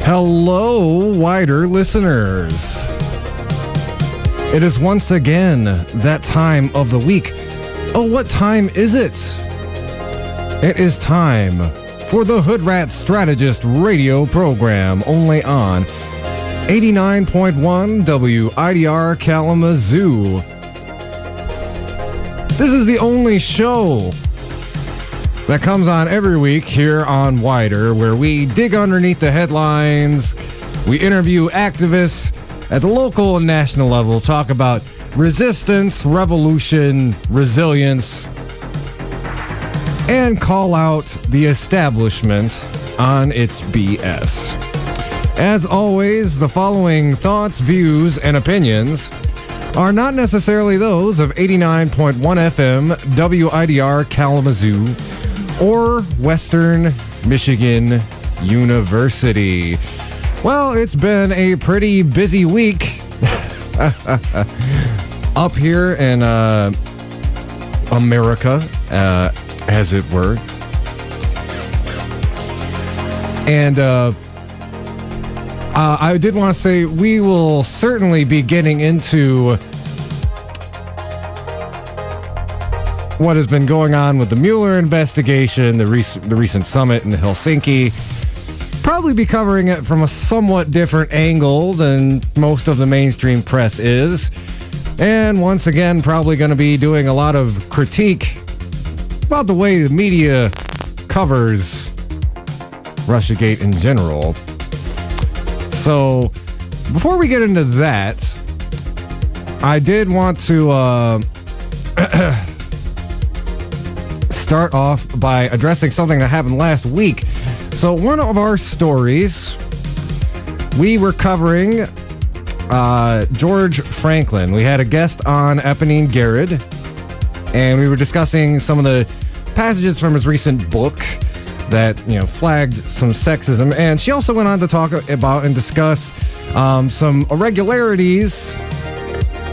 Hello, wider listeners. It is once again that time of the week. Oh, what time is it? It is time for the Hoodrat Strategist radio program, only on 89.1 WIDR Kalamazoo. This is the only show that comes on every week here on Wider, where we dig underneath the headlines, we interview activists at the local and national level, talk about resistance, revolution, resilience, and call out the establishment on its BS. As always, the following thoughts, views, and opinions are not necessarily those of 89.1 FM WIDR Kalamazoo or Western Michigan University. Well, it's been a pretty busy week up here in America, as it were. And I did want to say we will certainly be getting into what has been going on with the Mueller investigation, the recent summit in Helsinki. Probably be covering it from a somewhat different angle than most of the mainstream press is. And once again, probably going to be doing a lot of critique about the way the media covers Russiagate in general. So, before we get into that, I did want to start off by addressing something that happened last week. So one of our stories, we were covering George Franklin. We had a guest on, Eponine Garrett, and we were discussing some of the passages from his recent book that, flagged some sexism. And she also went on to talk about and discuss some irregularities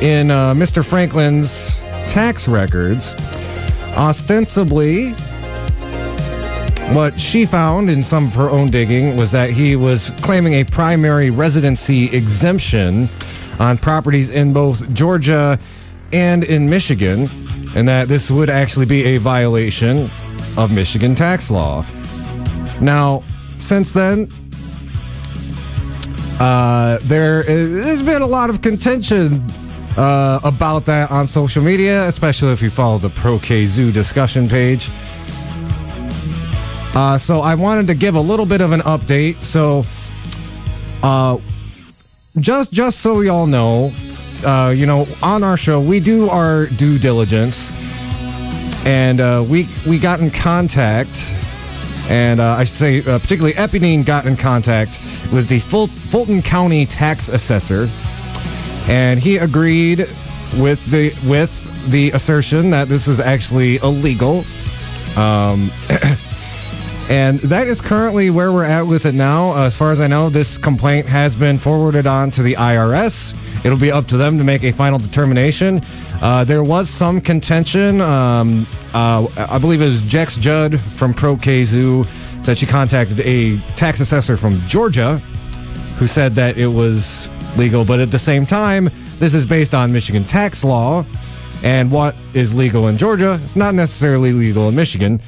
in Mr. Franklin's tax records. Ostensibly, what she found in some of her own digging was that he was claiming a primary residency exemption on properties in both Georgia and in Michigan, and that this would actually be a violation of Michigan tax law. Now, since then, there's been a lot of contention about that on social media, especially if you follow the Pro-K-Zoo discussion page. So I wanted to give a little bit of an update. So, just so y'all know, on our show, we do our due diligence, and we got in contact, and I should say, particularly Eponine got in contact with the Fulton County tax assessor, and he agreed with the assertion that this is actually illegal. And that is currently where we're at with it now. As far as I know, this complaint has been forwarded on to the IRS. It'll be up to them to make a final determination. There was some contention. I believe it was Jex Judd from Pro-K-Zoo said she contacted a tax assessor from Georgia who said that it was legal. But at the same time, this is based on Michigan tax law. And what is legal in Georgia is not necessarily legal in Michigan.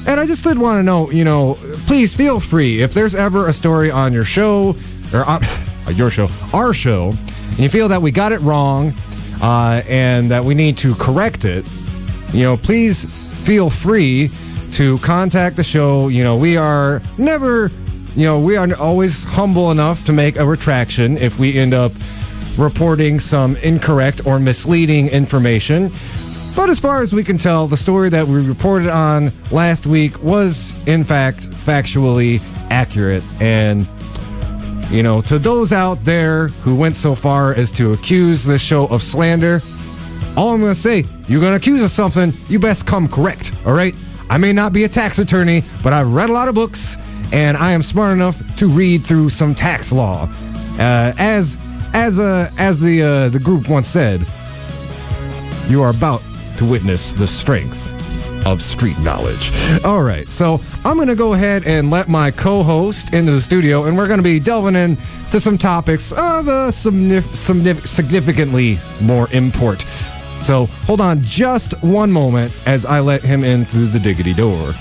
And I just did want to know, please feel free, if there's ever a story on your show, or on our show, and you feel that we got it wrong, and that we need to correct it, please feel free to contact the show. We are always humble enough to make a retraction if we end up reporting some incorrect or misleading information. But as far as we can tell, the story that we reported on last week was, in fact, factually accurate. And, to those out there who went so far as to accuse this show of slander, all I'm going to say, you're going to accuse us of something, you best come correct, all right? I may not be a tax attorney, but I've read a lot of books, and I am smart enough to read through some tax law. As the group once said, you are about to witness the strength of street knowledge. All right, so I'm going to go ahead and let my co-host into the studio, and we're going to be delving into some topics of significantly more import. So hold on just one moment as I let him in through the diggity door.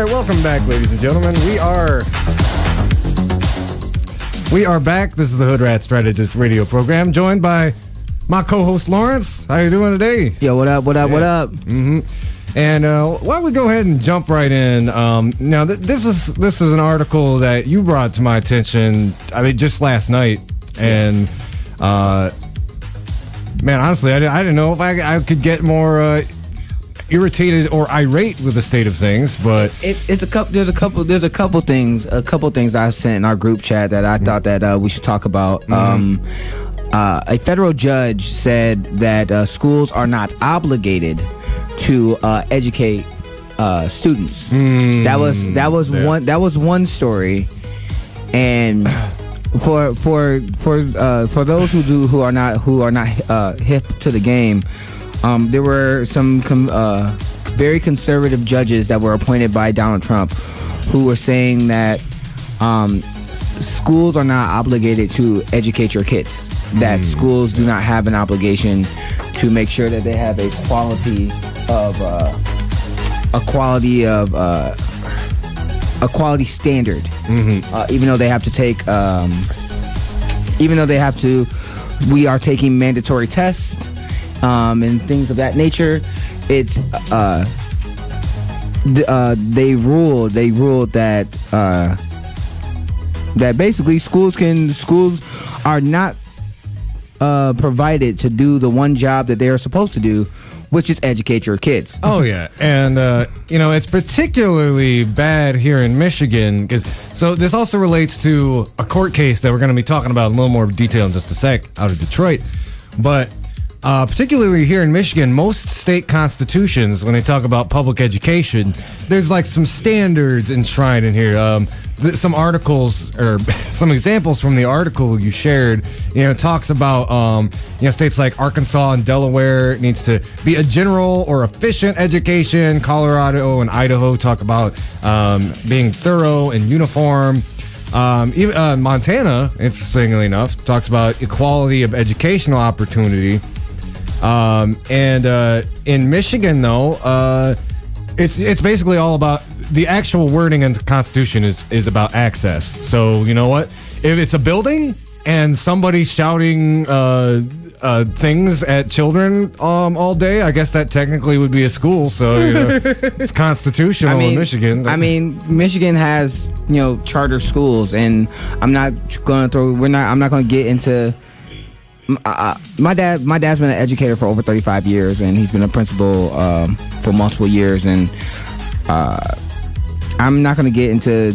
Welcome back, ladies and gentlemen. We are back. This is the Hoodrat Strategist radio program, joined by my co-host Lawrence. How you doing today? Yo, what up? Mm-hmm. And why don't we go ahead and jump right in? Now, this is an article that you brought to my attention. I mean, just last night, and man, honestly, I didn't know if I could get more irritated or irate with the state of things, but there's a couple things I sent in our group chat that I thought that we should talk about. A federal judge said that schools are not obligated to educate students. That was one story, and for those who are not hip to the game. There were some very conservative judges that were appointed by Donald Trump who were saying that schools are not obligated to educate your kids, that schools do not have an obligation to make sure that they have a quality standard, even though we are taking mandatory tests and things of that nature. It's they ruled that basically schools are not provided to do the one job that they are supposed to do, which is educate your kids. Oh yeah, and it's particularly bad here in Michigan so this also relates to a court case that we're going to be talking about in a little more detail in just a sec out of Detroit, but. Particularly here in Michigan, most state constitutions, when they talk about public education, there's like some standards enshrined in here. Some articles or some examples from the article you shared, talks about, states like Arkansas and Delaware needs to be a general or efficient education. Colorado and Idaho talk about being thorough and uniform. Even Montana, interestingly enough, talks about equality of educational opportunity. And in Michigan, though, it's basically all about the actual wording in the Constitution is about access. So you know what? If it's a building and somebody's shouting things at children all day, I guess that technically would be a school. So it's constitutional in Michigan. I mean, Michigan has charter schools, and I'm not going to get into. My dad's been an educator for over 35 years, and he's been a principal for multiple years, and I'm not going to get into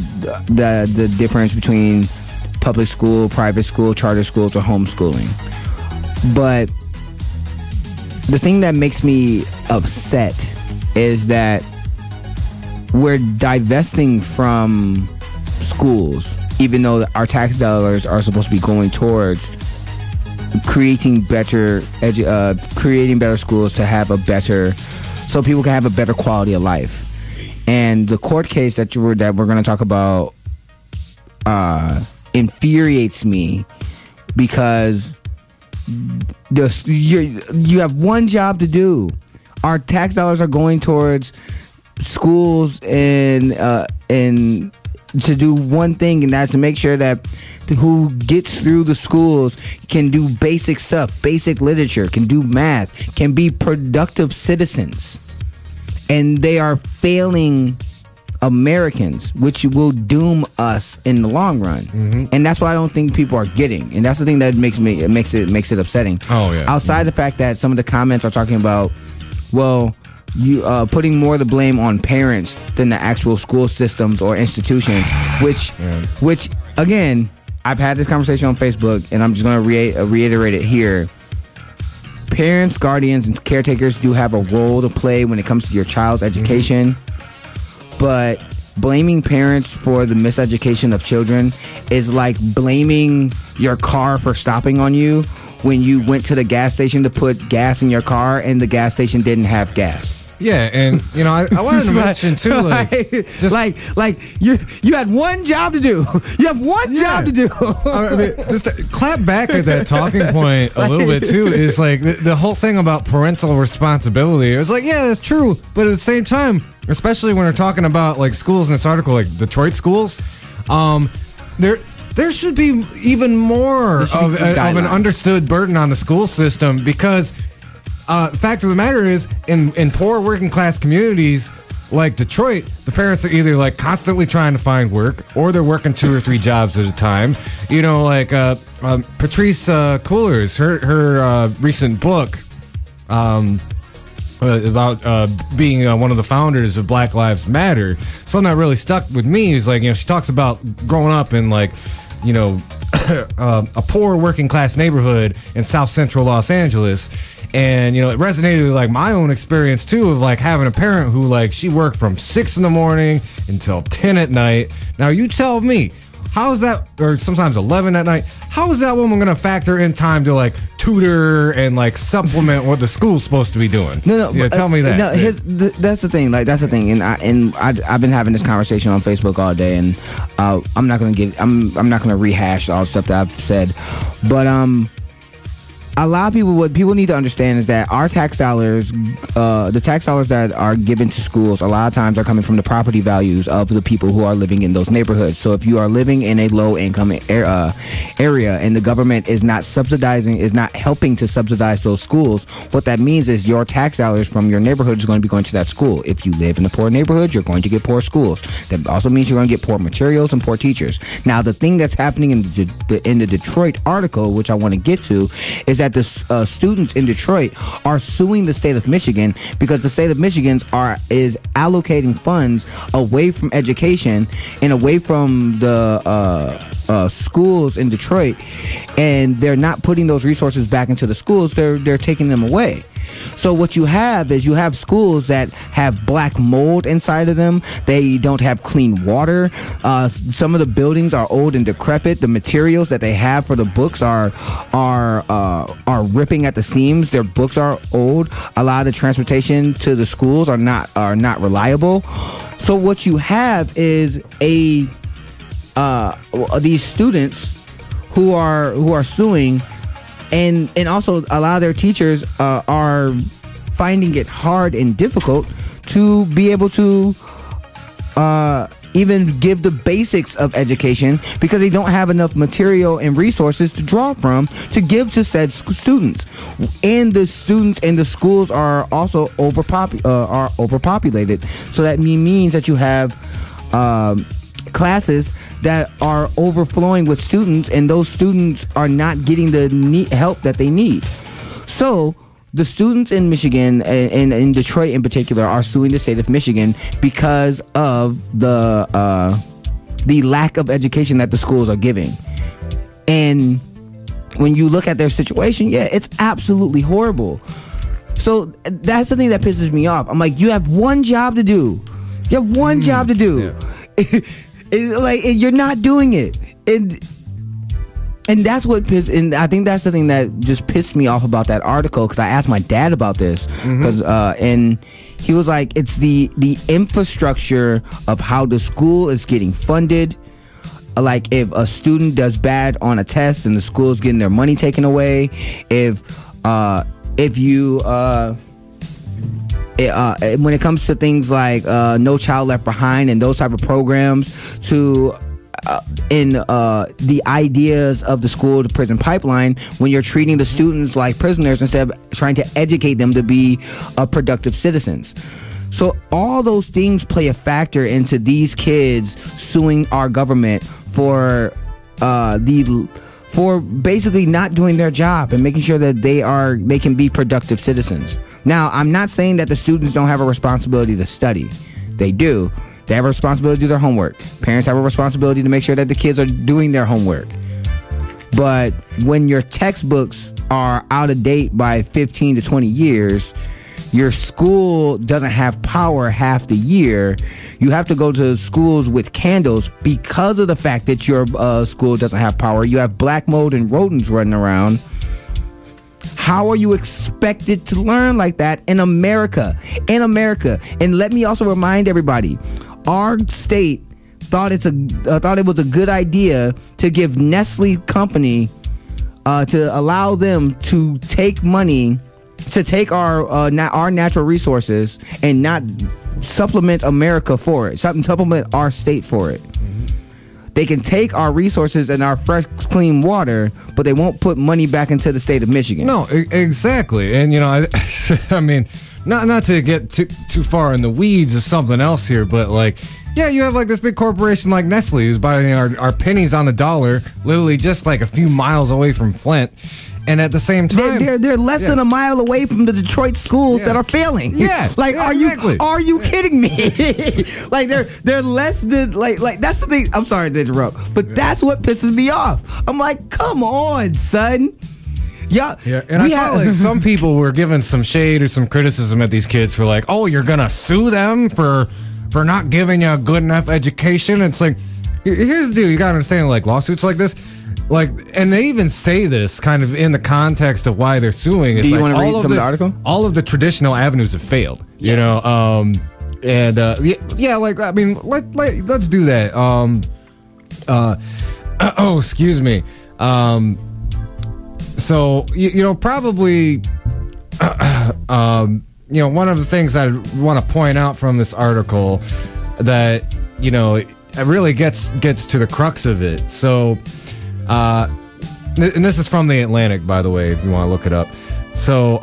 the difference between public school, private school, charter schools, or homeschooling. But the thing that makes me upset is that we're divesting from schools, even though our tax dollars are supposed to be going towards creating better schools to have so people can have a better quality of life. And the court case that we're going to talk about infuriates me, because you have one job to do. Our tax dollars are going towards schools and to do one thing, and that's to make sure that who gets through the schools can do basic stuff, basic literature, can do math, can be productive citizens. And they are failing Americans, which will doom us in the long run. Mm-hmm. And that's what I don't think people are getting. And that's the thing that makes it upsetting. Oh yeah. Outside the fact that some of the comments are talking about, well, you putting more of the blame on parents than the actual school systems or institutions, which again, I've had this conversation on Facebook, and I'm just going to reiterate it here. Parents, guardians, and caretakers do have a role to play when it comes to your child's education, but blaming parents for the miseducation of children is like blaming your car for stopping on you when you went to the gas station to put gas in your car and the gas station didn't have gas. Yeah, and I wanted to mention too, you had one job to do. You have one job to do. I mean, just to clap back at that talking point a little bit too is like the whole thing about parental responsibility. It was like, yeah, that's true, but at the same time, especially when we're talking about like schools in this article, like Detroit schools, there should be even more of an understood burden on the school system, because fact of the matter is, in poor working class communities like Detroit, the parents are either like constantly trying to find work, or they're working 2 or 3 jobs at a time. Like Patrice Cullors, her recent book about being one of the founders of Black Lives Matter. Something that really stuck with me is like, she talks about growing up in like, a poor working class neighborhood in South Central Los Angeles. And, it resonated with like my own experience too, of like having a parent who like, she worked from 6 in the morning until 10 at night. Now you tell me, how is that, or sometimes 11 at night, how is that woman going to factor in time to like tutor and like supplement what the school's supposed to be doing? No. Yeah, tell me that. No, that's the thing. Like, that's the thing. And I've been having this conversation on Facebook all day, and I'm not going to rehash all the stuff that I've said, but a lot of people, what people need to understand is that our tax dollars, the tax dollars that are given to schools, a lot of times are coming from the property values of the people who are living in those neighborhoods. So if you are living in a low income area and the government is not helping to subsidize those schools, what that means is your tax dollars from your neighborhood is going to be going to that school. If you live in a poor neighborhood, you're going to get poor schools. That also means you're going to get poor materials and poor teachers. Now, the thing that's happening in the Detroit article, which I want to get to, is that the students in Detroit are suing the state of Michigan because the state of Michigan is allocating funds away from education and away from the schools in Detroit, and they're not putting those resources back into the schools. They're taking them away. So what you have is schools that have black mold inside of them. They don't have clean water. Some of the buildings are old and decrepit. The materials that they have for the books are ripping at the seams. Their books are old. A lot of the transportation to the schools are not reliable. So what you have is these students who are suing and also a lot of their teachers are finding it hard and difficult to be able to even give the basics of education because they don't have enough material and resources to draw from to give to said students. And the students and the schools are also overpopulated. So that means that you have classes that are overflowing with students, and those students are not getting the help that they need. So the students in Michigan and in Detroit in particular are suing the state of Michigan because of the lack of education that the schools are giving. And when you look at their situation, yeah, it's absolutely horrible. So that's the thing that pisses me off. I'm like, you have one job to do. You have one job to do. Yeah. Like, you're not doing it. And that's what pissed. And I think that's the thing that just pissed me off about that article, because I asked my dad about this, because and he was like, it's the infrastructure of how the school is getting funded. Like, if a student does bad on a test and the school is getting their money taken away, if you when it comes to things like No Child Left Behind and those type of programs, to in the ideas of the school to prison pipeline, when you're treating the students like prisoners instead of trying to educate them to be productive citizens. So all those things play a factor into these kids suing our government for basically not doing their job and making sure that they can be productive citizens. Now, I'm not saying that the students don't have a responsibility to study. They do. They have a responsibility to do their homework. Parents have a responsibility to make sure that the kids are doing their homework. But when your textbooks are out of date by 15 to 20 years, your school doesn't have power half the year. You have to go to schools with candles because of the fact that your school doesn't have power. You have black mold and rodents running around. How are you expected to learn like that in America? And let me also remind everybody, our state thought it was a good idea to give Nestle company to allow them to take money to take our natural resources and not supplement America for it, supplement our state for it. They can take our resources and our fresh, clean water, but they won't put money back into the state of Michigan. No, exactly. And, you know, I mean, not to get too far in the weeds is something else here, but, like, yeah, you have, like, this big corporation like Nestle who's buying our pennies on the dollar, literally just, like, a few miles away from Flint. And at the same time, they're less than a mile away from the Detroit schools that are failing. Yeah, like, exactly. Are you kidding me? Like, they're less than like that's the thing. I'm sorry to interrupt, but that's what pisses me off. I'm like, come on, son. Yeah. And I saw, like, some people were giving some shade or some criticism at these kids for, like, oh, you're gonna sue them for not giving you a good enough education. It's like, here's the deal. You gotta understand, like, lawsuits like this. Like, and they even say this kind of in the context of why they're suing. It's Do you like want to read some of the article? All of the traditional avenues have failed, you know. Like, I mean, let's do that. Excuse me. So you know, probably, you know, one of the things I want to point out from this article that, you know, it really gets to the crux of it. So. And this is from The Atlantic, by the way, if you want to look it up. So,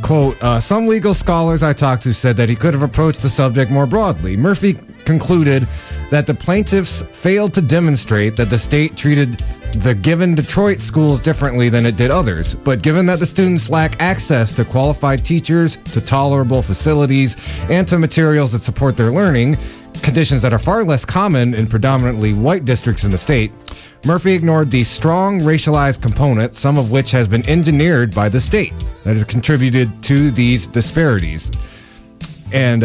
quote, some legal scholars I talked to said that he could have approached the subject more broadly. Murphy concluded that the plaintiffs failed to demonstrate that the state treated the given Detroit schools differently than it did others. But given that the students lack access to qualified teachers, to tolerable facilities, and to materials that support their learning, conditions that are far less common in predominantly white districts in the state, Murphy ignored the strong racialized component, some of which has been engineered by the state, that has contributed to these disparities. And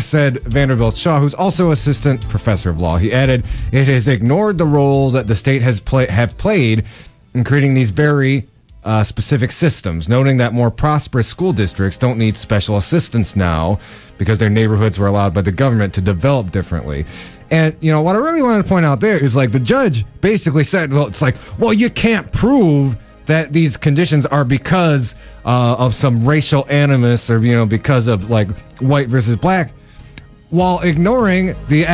said Vanderbilt Shaw, who's also assistant professor of law. He added, it has ignored the role that the state have played in creating these very specific systems, noting that more prosperous school districts don't need special assistance now because their neighborhoods were allowed by the government to develop differently. And, you know, what I really want to point out there is, like, the judge basically said, well, it's like, well, you can't prove that these conditions are because of some racial animus, or because of like white versus black, while ignoring the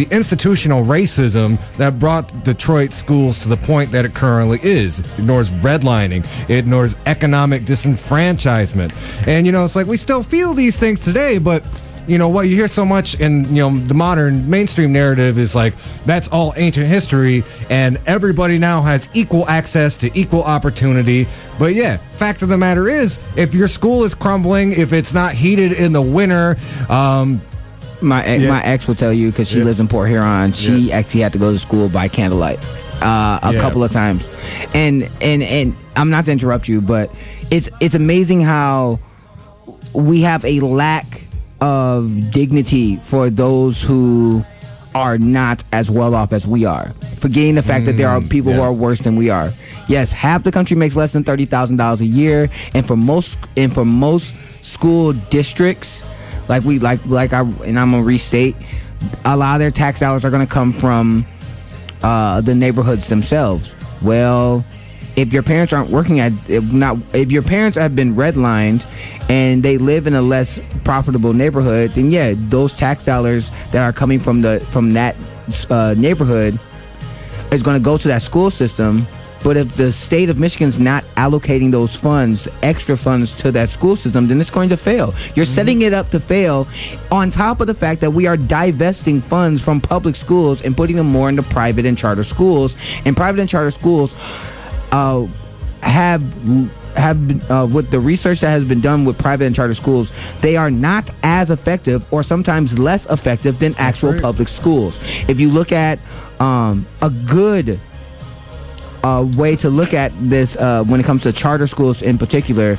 institutional racism that brought Detroit schools to the point that it currently is. It ignores redlining. It ignores economic disenfranchisement. And, it's like we still feel these things today, but what you hear so much in, the modern mainstream narrative is like, that's all ancient history and everybody now has equal access to equal opportunity. But yeah, fact of the matter is, if your school is crumbling, if it's not heated in the winter, my ex will tell you, because she lives in Port Huron, she actually had to go to school by candlelight a couple of times. And I'm not to interrupt you, but it's amazing how we have a lack of dignity for those who are not as well off as we are, forgetting the fact that there are people who are worse than we are. Yes, half the country makes less than $30,000 a year, and for most school districts, I'm gonna restate, a lot of their tax dollars are gonna come from the neighborhoods themselves. Well, if your parents aren't working if your parents have been redlined and they live in a less profitable neighborhood, then yeah, those tax dollars that are coming from that neighborhood is going to go to that school system. But if the state of Michigan's not allocating those funds, extra funds to that school system, then it's going to fail. You're setting it up to fail, on top of the fact that we are divesting funds from public schools and putting them more into private and charter schools. And private and charter schools have been, with the research that has been done with private and charter schools, they are not as effective, or sometimes less effective, than actual public schools. If you look at a good way to look at this when it comes to charter schools in particular,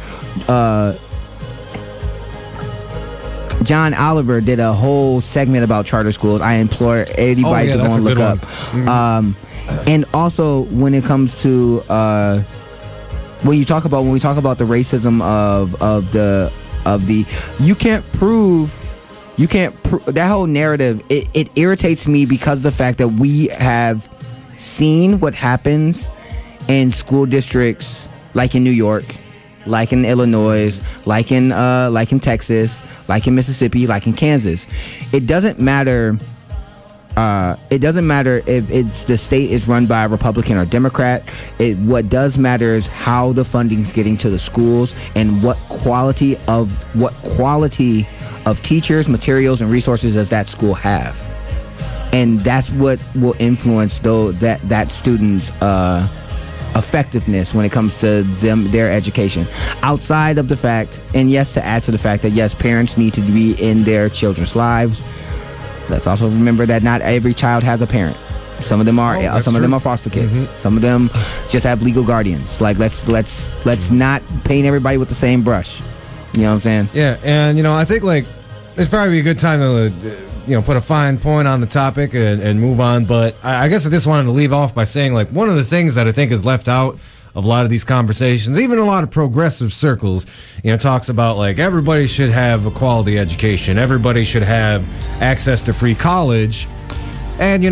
John Oliver did a whole segment about charter schools. I implore anybody to go and look up. And also, when it comes to when we talk about the racism of the you can't prove that whole narrative, it irritates me, because of the fact that we have seen what happens in school districts like in New York, like in Illinois, like in Texas, like in Mississippi, like in Kansas. It doesn't matter. It doesn't matter if the state is run by a Republican or Democrat. What does matter is how the funding's getting to the schools, and what quality of teachers, materials, and resources does that school have. And that's what will influence that student's effectiveness when it comes to their education. Outside of the fact, and yes, to add to the fact that yes, parents need to be in their children's lives. Let's also remember that not every child has a parent. Some of them are them are foster kids. Some of them just have legal guardians. Like let's not paint everybody with the same brush. You know what I'm saying? Yeah, and I think like it's probably a good time to put a fine point on the topic and move on. But I guess I just wanted to leave off by saying, like, one of the things that I think is left out of a lot of these conversations, even a lot of progressive circles, talks about like everybody should have a quality education, everybody should have access to free college. And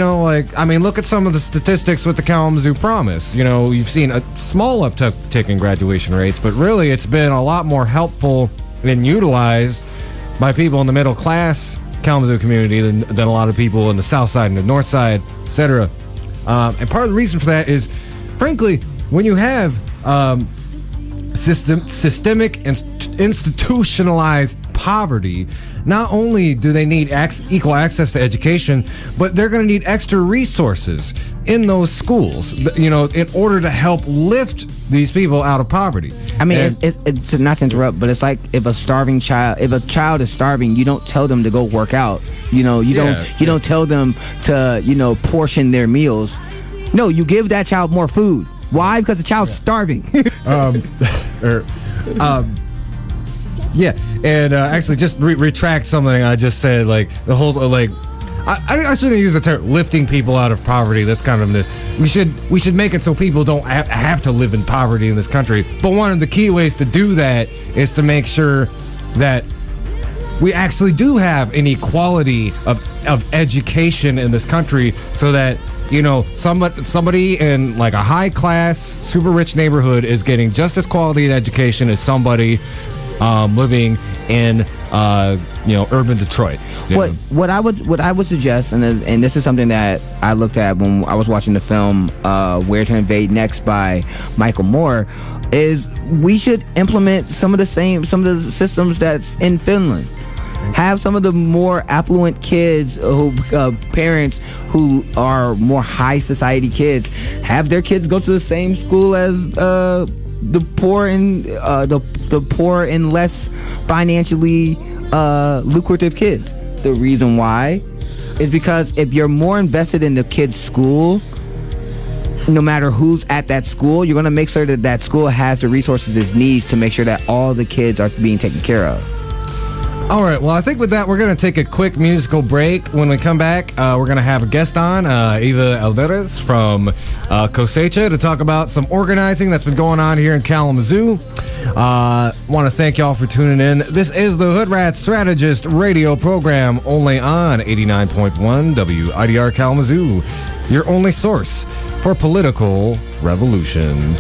look at some of the statistics with the Kalamazoo Promise. You've seen a small uptick in graduation rates, but really it's been a lot more helpful and utilized by people in the middle class Kalamazoo community than a lot of people in the south side and the north side, etc. And part of the reason for that is, frankly, when you have systemic and institutionalized poverty, not only do they need equal access to education, but they're going to need extra resources in those schools, in order to help lift these people out of poverty. I mean, it's not to interrupt, but it's like if a child is starving, you don't tell them to go work out. You don't tell them to portion their meals. No, you give that child more food. Why? Because the child's starving. Yeah, and actually, just retract something I just said. Like the whole I shouldn't use the term lifting people out of poverty. That's kind of this. We should make it so people don't have to live in poverty in this country. But one of the key ways to do that is to make sure that we actually do have an equality of education in this country, so that somebody in like a high class, super rich neighborhood is getting just as quality an education as somebody living in urban Detroit. What I would suggest, and this is something that I looked at when I was watching the film Where to Invade Next by Michael Moore, is we should implement some of the systems that's in Finland. Have some of the more affluent kids, parents who are more high society kids, have their kids go to the same school as the poor and less financially lucrative kids. The reason why is because if you're more invested in the kid's school, no matter who's at that school, you're going to make sure that school has the resources it needs to make sure that all the kids are being taken care of. All right, well, I think with that, we're going to take a quick musical break. When we come back, we're going to have a guest on, Ava Alvarez from Cosecha, to talk about some organizing that's been going on here in Kalamazoo. Want to thank y'all for tuning in. This is the Hoodrat Strategist radio program, only on 89.1 WIDR Kalamazoo, your only source for political revolution.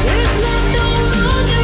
Let's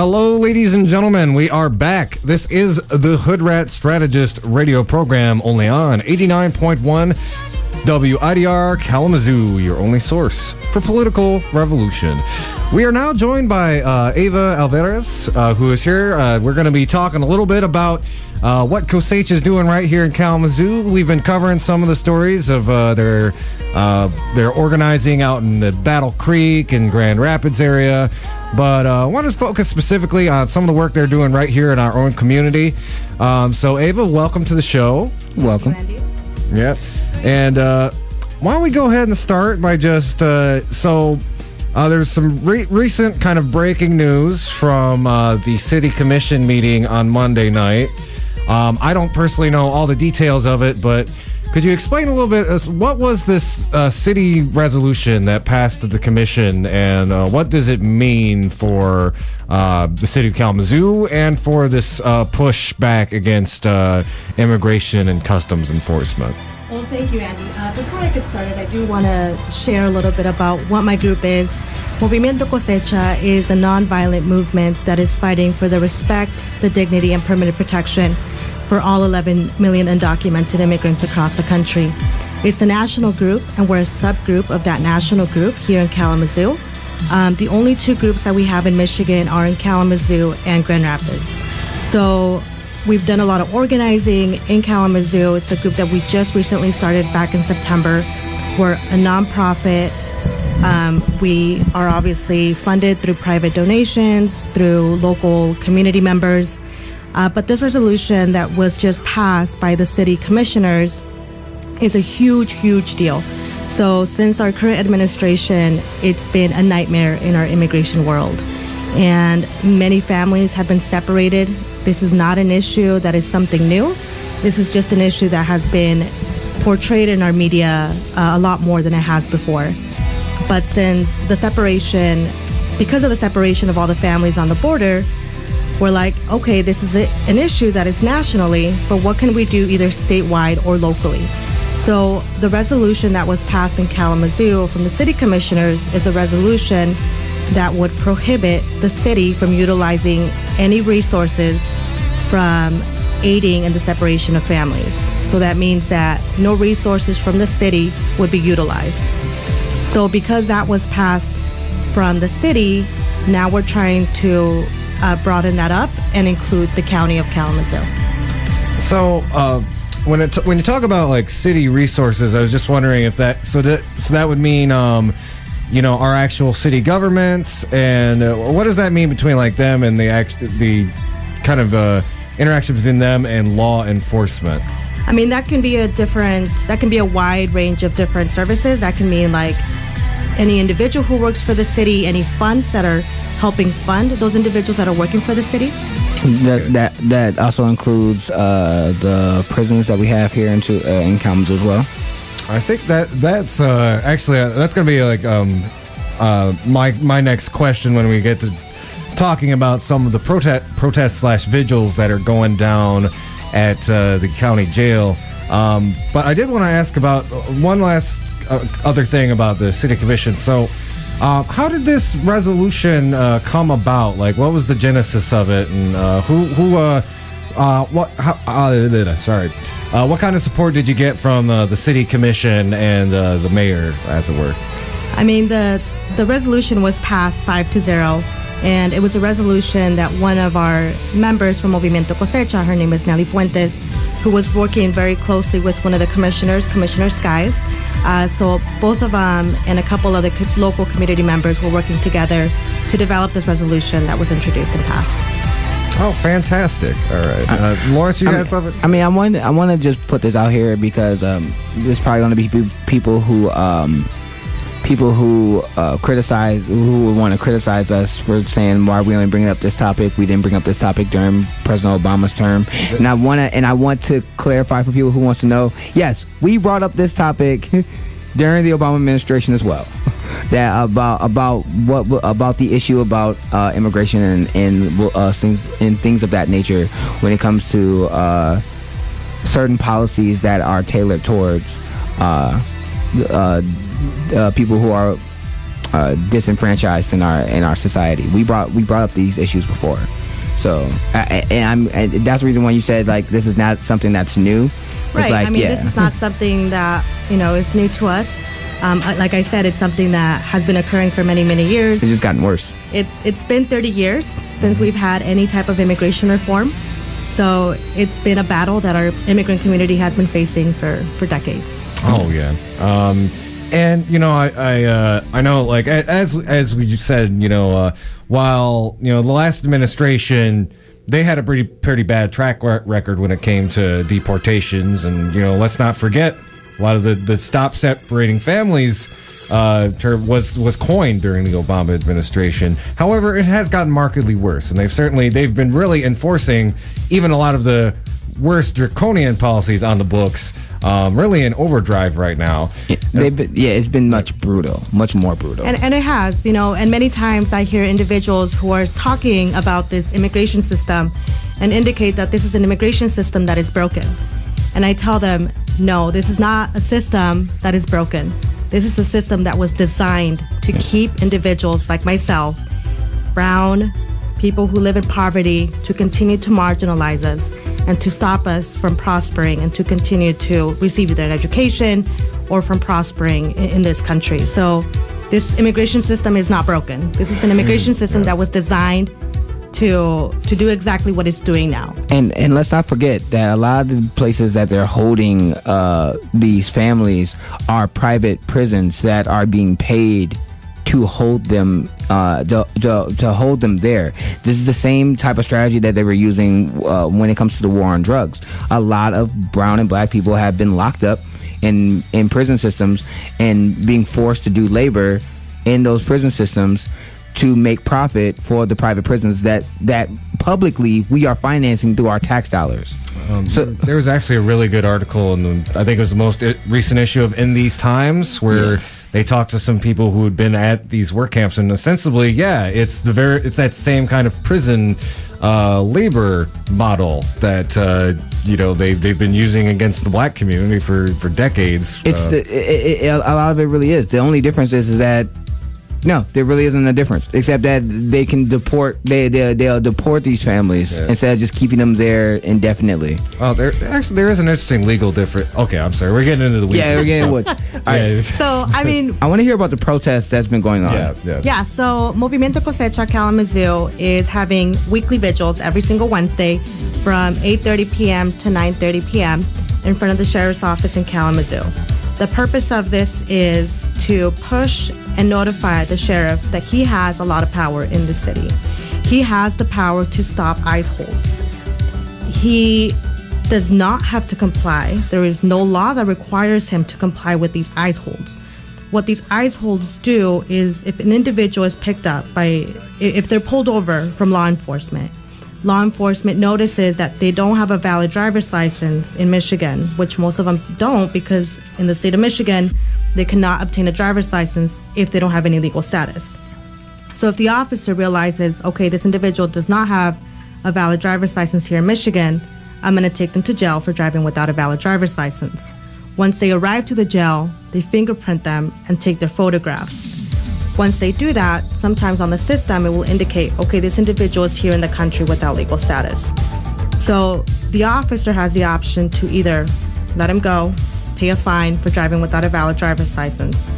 Hello, ladies and gentlemen. We are back. This is the Hoodrat Strategist radio program, only on 89.1 WIDR Kalamazoo, your only source for political revolution. We are now joined by Ava Alvarez, who is here. We're going to be talking a little bit about what Cosecha is doing right here in Kalamazoo. We've been covering some of the stories of their organizing out in the Battle Creek and Grand Rapids area, but I want to focus specifically on some of the work they're doing right here in our own community. So, Ava, welcome to the show. Welcome. Yeah. And why don't we go ahead and start by just there's some recent kind of breaking news from the city commission meeting on Monday night. I don't personally know all the details of it, but could you explain a little bit what was this city resolution that passed at the commission, and what does it mean for the city of Kalamazoo and for this push back against immigration and customs enforcement? Well, thank you, Andy. Before I get started, I do want to share a little bit about what my group is. Movimiento Cosecha is a nonviolent movement that is fighting for the respect, the dignity, and permanent protection for all 11 million undocumented immigrants across the country. It's a national group, and we're a subgroup of that national group here in Kalamazoo. The only two groups that we have in Michigan are in Kalamazoo and Grand Rapids. So we've done a lot of organizing in Kalamazoo. It's a group that we just recently started back in September. We're a nonprofit. We are obviously funded through private donations, through local community members. But this resolution that was just passed by the city commissioners is a huge, huge deal. So since our current administration, it's been a nightmare in our immigration world. And many families have been separated. This is not an issue that is something new. This is just an issue that has been portrayed in our media a lot more than it has before. But since the separation, because of the separation of all the families on the border, we're like, okay, this is an issue that is nationally, but what can we do either statewide or locally? So the resolution that was passed in Kalamazoo from the city commissioners is a resolution that would prohibit the city from utilizing any resources from aiding in the separation of families. So that means that no resources from the city would be utilized. So because that was passed from the city, now we're trying to broaden that up and include the county of Kalamazoo. So when you talk about like city resources, I was just wondering if that would mean our actual city governments, and what does that mean between like them and the kind of interaction between them and law enforcement? I mean, that can be a wide range of different services. That can mean like any individual who works for the city, any funds that are helping fund those individuals that are working for the city. That also includes the prisons that we have here in Kalamazoo as well. I think that's actually that's going to be like my next question when we get to talking about some of the protests / vigils that are going down at the county jail. But I did want to ask about one last other thing about the city commission. So how did this resolution come about? Like, what was the genesis of it, and what kind of support did you get from the city commission and the mayor, as it were? I mean, the resolution was passed 5-0, and it was a resolution that one of our members from Movimiento Cosecha, her name is Nelly Fuentes, who was working very closely with one of the commissioners, Commissioner Skies. So both of them and a couple other local community members were working together to develop this resolution that was introduced and passed. Oh, fantastic. All right. Lawrence, you had something? I mean, I want to just put this out here because there's probably going to be people who criticize, who would want to criticize us for saying why we only bringing up this topic. We didn't bring up this topic during President Obama's term. And I want to clarify for people who wants to know, yes, we brought up this topic during the Obama administration as well. That about the issue about immigration and things of that nature when it comes to certain policies that are tailored towards people who are disenfranchised in our society. We brought up these issues before, so and that's the reason why you said like this is not something that's new. Right. Like, I mean, this is not something that is new to us. Like I said, it's something that has been occurring for many, many years. It's just gotten worse. It's been 30 years since we've had any type of immigration reform. So it's been a battle that our immigrant community has been facing for decades. Oh, yeah. And, I know, like, as we just said, while, the last administration, they had a pretty bad track record when it came to deportations. And, let's not forget, a lot of the Stop Separating Families term was coined during the Obama administration. However, it has gotten markedly worse, and they've been really enforcing even a lot of the worst draconian policies on the books, really in overdrive right now. It's been much more brutal. And it has, and many times I hear individuals who are talking about this immigration system and indicate that this is an immigration system that is broken. And I tell them, no, this is not a system that is broken. This is a system that was designed to keep individuals like myself, brown, people who live in poverty, to continue to marginalize us and to stop us from prospering and to continue to receive either an education or from prospering in this country. So this immigration system is not broken. This is an immigration system that was designed to do exactly what it's doing now. And let's not forget that a lot of the places that they're holding these families are private prisons that are being paid to hold them to hold them there. This is the same type of strategy that they were using when it comes to the war on drugs. A lot of brown and black people have been locked up in prison systems and being forced to do labor in those prison systems to make profit for the private prisons that publicly we are financing through our tax dollars. So there was actually a really good article I think it was the most recent issue of In These Times, where they talked to some people who had been at these work camps, and ostensibly, it's that same kind of prison labor model that they've been using against the black community for decades. A lot of it really is. The only difference is that no, there really isn't a difference, except that they can deport. They'll deport these families instead of just keeping them there indefinitely. Oh, there is an interesting legal difference. Okay, I'm sorry, we're getting into the weeds. Yeah, we're getting into the weeds. So I mean, I want to hear about the protest that's been going on. Yeah. So Movimiento Cosecha Kalamazoo is having weekly vigils every single Wednesday from 8:30 p.m. to 9:30 p.m. in front of the sheriff's office in Kalamazoo. The purpose of this is to push and notify the sheriff that he has a lot of power in the city. He has the power to stop ICE holds. He does not have to comply. There is no law that requires him to comply with these ICE holds. What these ICE holds do is if an individual is picked up if they're pulled over from law enforcement notices that they don't have a valid driver's license in Michigan, which most of them don't, because in the state of Michigan, they cannot obtain a driver's license if they don't have any legal status. So if the officer realizes, okay, this individual does not have a valid driver's license here in Michigan, I'm going to take them to jail for driving without a valid driver's license. Once they arrive to the jail, they fingerprint them and take their photographs. Once they do that, sometimes on the system, it will indicate, okay, this individual is here in the country without legal status. So the officer has the option to either let him go, pay a fine for driving without a valid driver's license,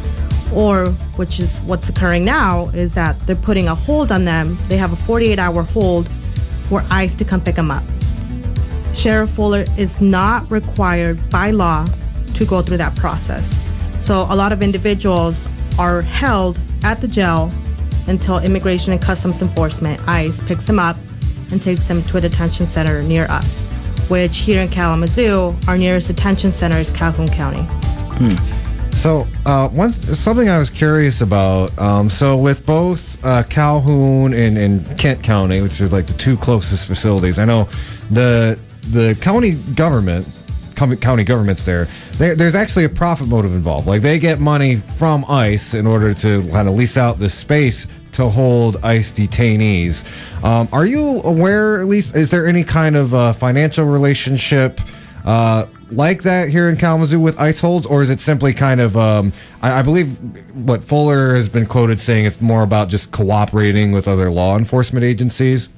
or, which is what's occurring now, is that they're putting a hold on them. They have a 48-hour hold for ICE to come pick them up. Sheriff Fuller is not required by law to go through that process. So a lot of individuals are held at the jail until Immigration and Customs Enforcement, ICE, picks them up and takes them to a detention center near us, which here in Kalamazoo, our nearest detention center is Calhoun County. So something I was curious about, so with both Calhoun and Kent County, which are like the two closest facilities, I know the county governments there's actually a profit motive involved. Like they get money from ICE in order to kind of lease out this space to hold ICE detainees. Are you aware, at least, is there any kind of financial relationship like that here in Kalamazoo with ICE holds, or is it simply kind of, I believe what Fuller has been quoted saying it's more about just cooperating with other law enforcement agencies?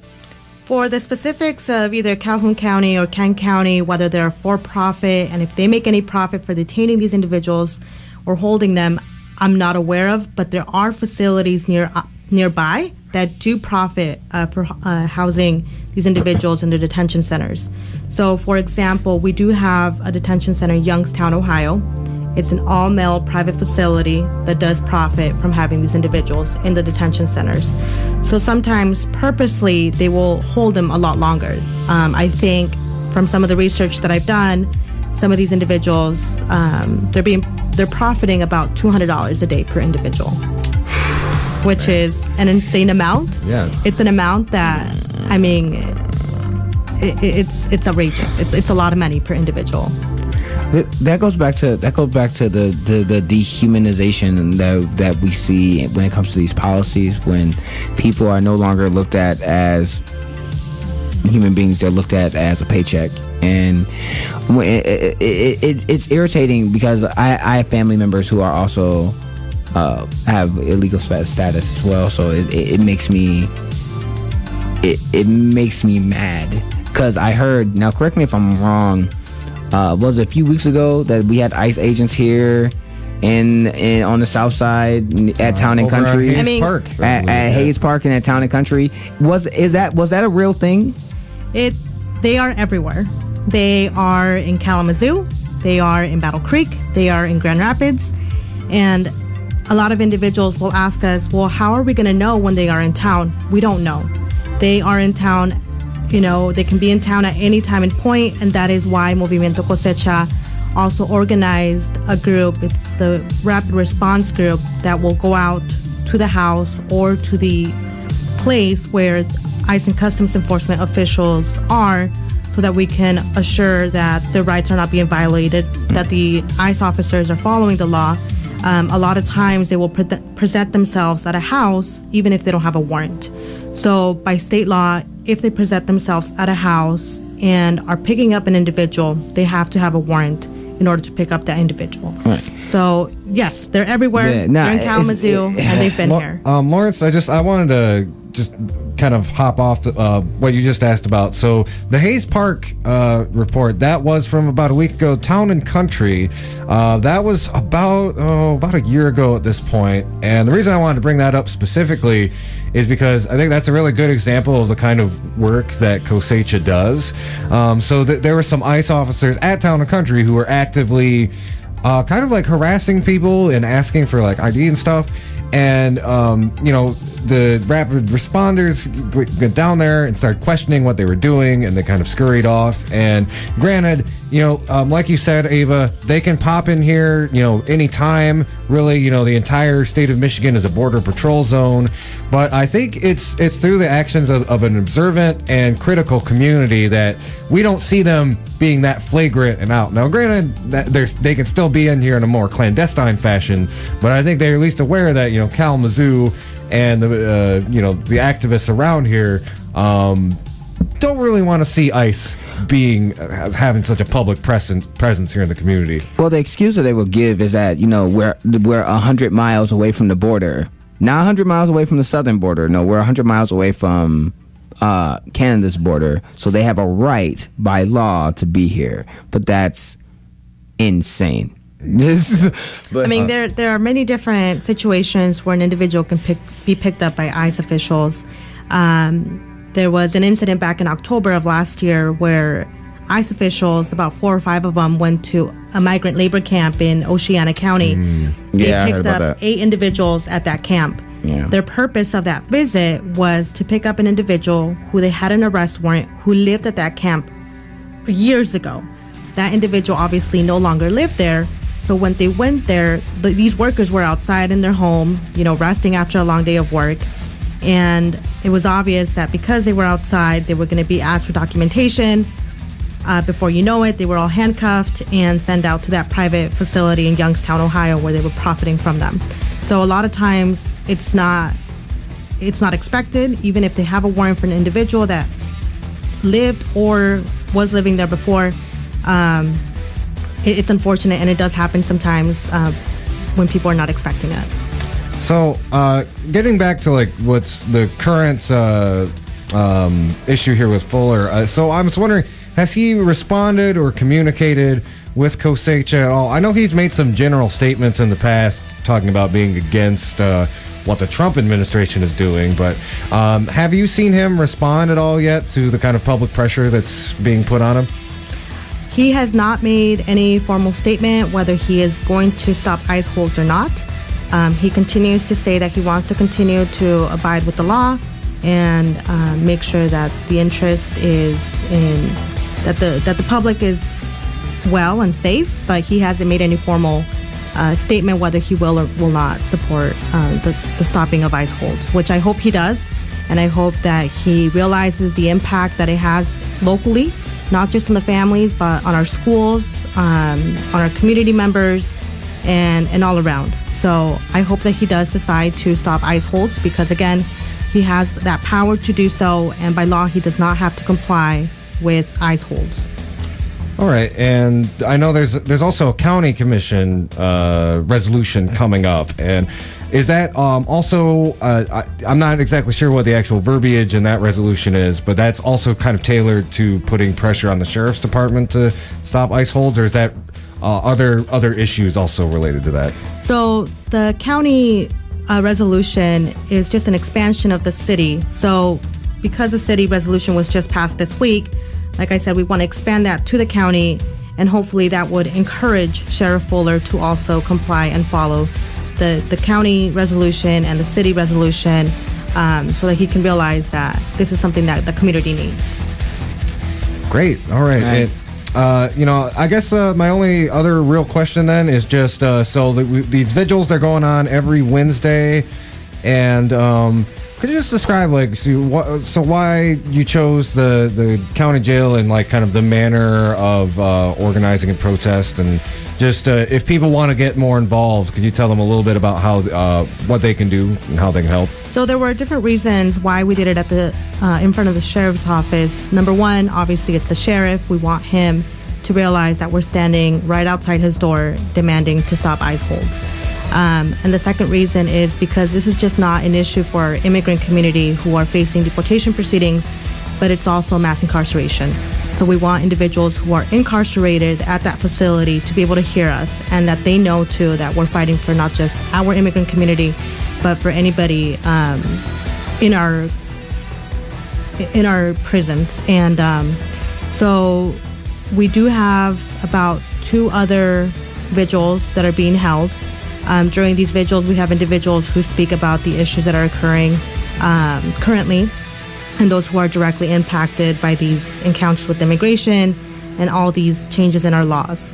For the specifics of either Calhoun County or Kent County, whether they're for-profit and if they make any profit for detaining these individuals or holding them, I'm not aware of, but there are facilities nearby that do profit for housing these individuals in the detention centers. So, for example, we do have a detention center in Youngstown, Ohio. It's an all-male private facility that does profit from having these individuals in the detention centers. So sometimes purposely they will hold them a lot longer. I think from some of the research that I've done, some of these individuals, they're profiting about $200 a day per individual, which is an insane amount. Yeah. It's an amount that, I mean, it's outrageous. It's a lot of money per individual. That goes back to the dehumanization that we see when it comes to these policies. When people are no longer looked at as human beings, they're looked at as a paycheck, and it's irritating because I have family members who are also have illegal status as well. So it makes me mad because I heard, now correct me if I'm wrong, was it a few weeks ago that we had ICE agents here in on the south side at Town and Country, at Hayes Park, at Hayes Park and at Town and Country. Was that a real thing? They are everywhere. They are in Kalamazoo. They are in Battle Creek. They are in Grand Rapids, and a lot of individuals will ask us, well, how are we going to know when they are in town? We don't know. They are in town. You know, they can be in town at any time and point, and that is why Movimiento Cosecha also organized a group. It's the Rapid Response Group that will go out to the house or to the place where ICE and Customs Enforcement officials are, so that we can assure that their rights are not being violated, that the ICE officers are following the law. A lot of times they will present themselves at a house even if they don't have a warrant. So by state law, if they present themselves at a house and are picking up an individual, they have to have a warrant in order to pick up that individual. Right. So yes, they're everywhere. They're in Kalamazoo, and they've been here. Lawrence, I wanted to just kind of hop off what you just asked about. So the Hayes Park report, that was from about a week ago. Town and Country, that was about a year ago at this point. And the reason I wanted to bring that up specifically is because I think that's a really good example of the kind of work that Cosecha does. So there were some ICE officers at Town and Country who were actively kind of like harassing people and asking for like ID and stuff. And, the rapid responders went down there and started questioning what they were doing, and they kind of scurried off. And granted, like you said, Ava, they can pop in here, anytime. Really, the entire state of Michigan is a border patrol zone. But I think it's through the actions of an observant and critical community that we don't see them being that flagrant and out. Now, granted, that they can still be in here in a more clandestine fashion, but I think they're at least aware that, Kalamazoo and the activists around here don't really want to see ICE having such a public presence here in the community. Well, the excuse that they will give is that we're 100 miles away from the border, not 100 miles away from the southern border. No, we're 100 miles away from Canada's border, so they have a right by law to be here. But that's insane. But, there are many different situations where an individual can be picked up by ICE officials. There was an incident back in October of last year where ICE officials, about 4 or 5 of them, went to a migrant labor camp in Oceana County. They picked up 8 individuals at that camp. Yeah. Their purpose of that visit was to pick up an individual who they had an arrest warrant, who lived at that camp years ago. That individual obviously no longer lived there. So when they went there, these workers were outside in their home, resting after a long day of work. And it was obvious that because they were outside, they were going to be asked for documentation. Before you know it, they were all handcuffed and sent out to that private facility in Youngstown, Ohio, where they were profiting from them. So a lot of times it's not expected, even if they have a warrant for an individual that lived or was living there before. it's unfortunate, and it does happen sometimes when people are not expecting it. So, getting back to like what's the current issue here with Fuller. So I was wondering, has he responded or communicated with Cosecha at all? I know he's made some general statements in the past talking about being against what the Trump administration is doing, but have you seen him respond at all yet to the kind of public pressure that's being put on him? He has not made any formal statement whether he is going to stop ICE holds or not. He continues to say that he wants to continue to abide with the law and make sure that the interest is in that the public is well and safe, but he hasn't made any formal statement whether he will or will not support the stopping of ICE holds, which I hope he does, and I hope that he realizes the impact that it has locally, not just on the families, but on our schools, on our community members, and all around. So I hope that he does decide to stop ICE holds because, again, he has that power to do so, and by law, he does not have to comply with ICE holds. All right, and I know there's also a county commission resolution coming up, and is that also, I'm not exactly sure what the actual verbiage in that resolution is, but that's also kind of tailored to putting pressure on the sheriff's department to stop ICE holds, or is that other issues also related to that? So the county resolution is just an expansion of the city. So because the city resolution was just passed this week, like I said, we want to expand that to the county, and hopefully that would encourage Sheriff Fuller to also comply and follow the county resolution and the city resolution so that he can realize that this is something that the community needs. Great. All right. Nice. I guess my only other real question then is just these vigils, they're going on every Wednesday, and could you just describe why you chose the county jail and like kind of the manner of organizing and protest, and just if people want to get more involved, could you tell them a little bit about how what they can do and how they can help? So there were different reasons why we did it at the in front of the sheriff's office. Number one, obviously, it's the sheriff. We want him to realize that we're standing right outside his door demanding to stop ICE holds. And the second reason is because this is just not an issue for our immigrant community who are facing deportation proceedings, but it's also mass incarceration. So we want individuals who are incarcerated at that facility to be able to hear us, and that they know too that we're fighting for not just our immigrant community, but for anybody in our prisons. And so we do have about 2 other vigils that are being held. During these vigils, we have individuals who speak about the issues that are occurring currently, and those who are directly impacted by these encounters with immigration and all these changes in our laws.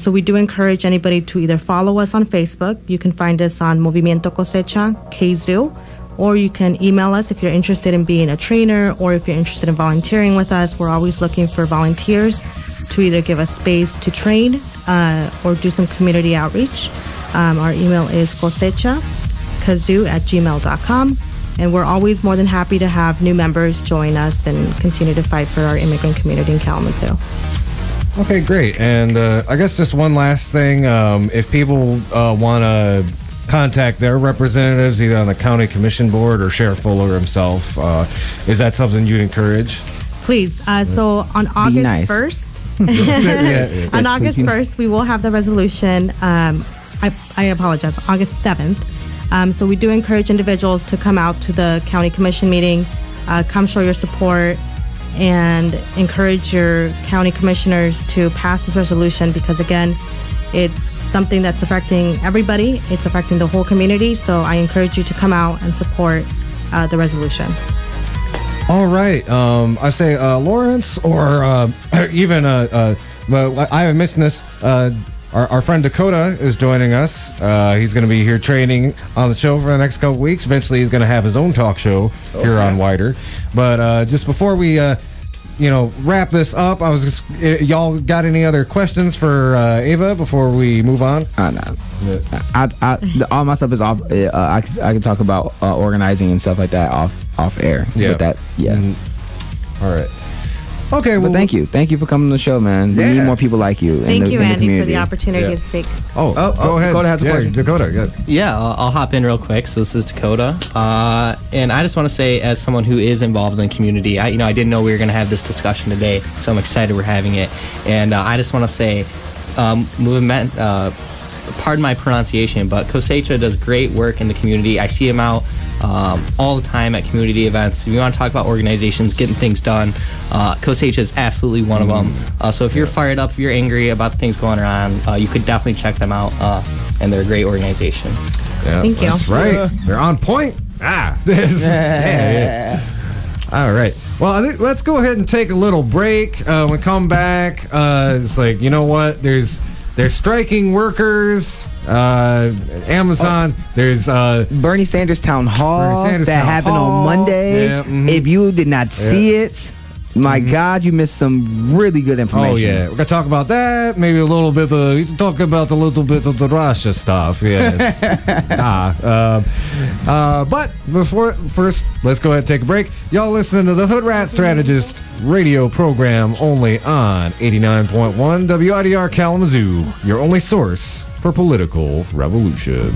So we do encourage anybody to either follow us on Facebook. You can find us on Movimiento Cosecha, KZoo, or you can email us if you're interested in being a trainer or if you're interested in volunteering with us. We're always looking for volunteers to either give us space to train or do some community outreach. Our email is cosechakazoo@gmail.com, and we're always more than happy to have new members join us and continue to fight for our immigrant community in Kalamazoo. Okay, great. And I guess just one last thing. If people want to contact their representatives, either on the county commission board or Sheriff Fuller himself, is that something you'd encourage? Please. So on August 1st, on August 1st, we will have the resolution. I apologize, August 7th. So we do encourage individuals to come out to the county commission meeting, come show your support, and encourage your county commissioners to pass this resolution because, again, it's something that's affecting everybody. It's affecting the whole community. So I encourage you to come out and support the resolution. All right. I say Lawrence or even, well, I haven't mentioned this. Our friend Dakota is joining us. He's going to be here training on the show for the next couple weeks. Eventually, he's going to have his own talk show here on Wider. But just before we, wrap this up, I was just, y'all got any other questions for Ava before we move on? No. All my stuff is off. I can talk about organizing and stuff like that off air. Yeah. With that, yeah. All right. Okay, well, But thank you for coming to the show, man. We need more people like you. Thank you, in the Andy, for community. the opportunity to speak. go ahead. Dakota has a question. Dakota, yeah. Yeah, I'll hop in real quick. So this is Dakota, and I just want to say, as someone who is involved in the community, I didn't know we were going to have this discussion today, so I'm excited we're having it. And I just want to say, movement. Pardon my pronunciation, but Cosecha does great work in the community. I see him out all the time at community events. If you want to talk about organizations getting things done, Cosecha is absolutely one of them. So if you're fired up, if you're angry about the things going on, you could definitely check them out, and they're a great organization. Yeah, Thank you. That's right. They're on point. Yeah. All right. Well, I think let's go ahead and take a little break. When we come back, it's like, you know what? There's striking workers. Amazon. There's Bernie Sanders Town Hall that happened on Monday. Yeah, If you did not see it, my God, you missed some really good information. Oh yeah, we're gonna talk about that. Maybe a little bit of talk about a little bit of the Russia stuff. Yes. But first, let's go ahead and take a break. Y'all listen to the Hoodrat Strategist radio program only on 89.1 WIDR Kalamazoo, your only source for political revolution.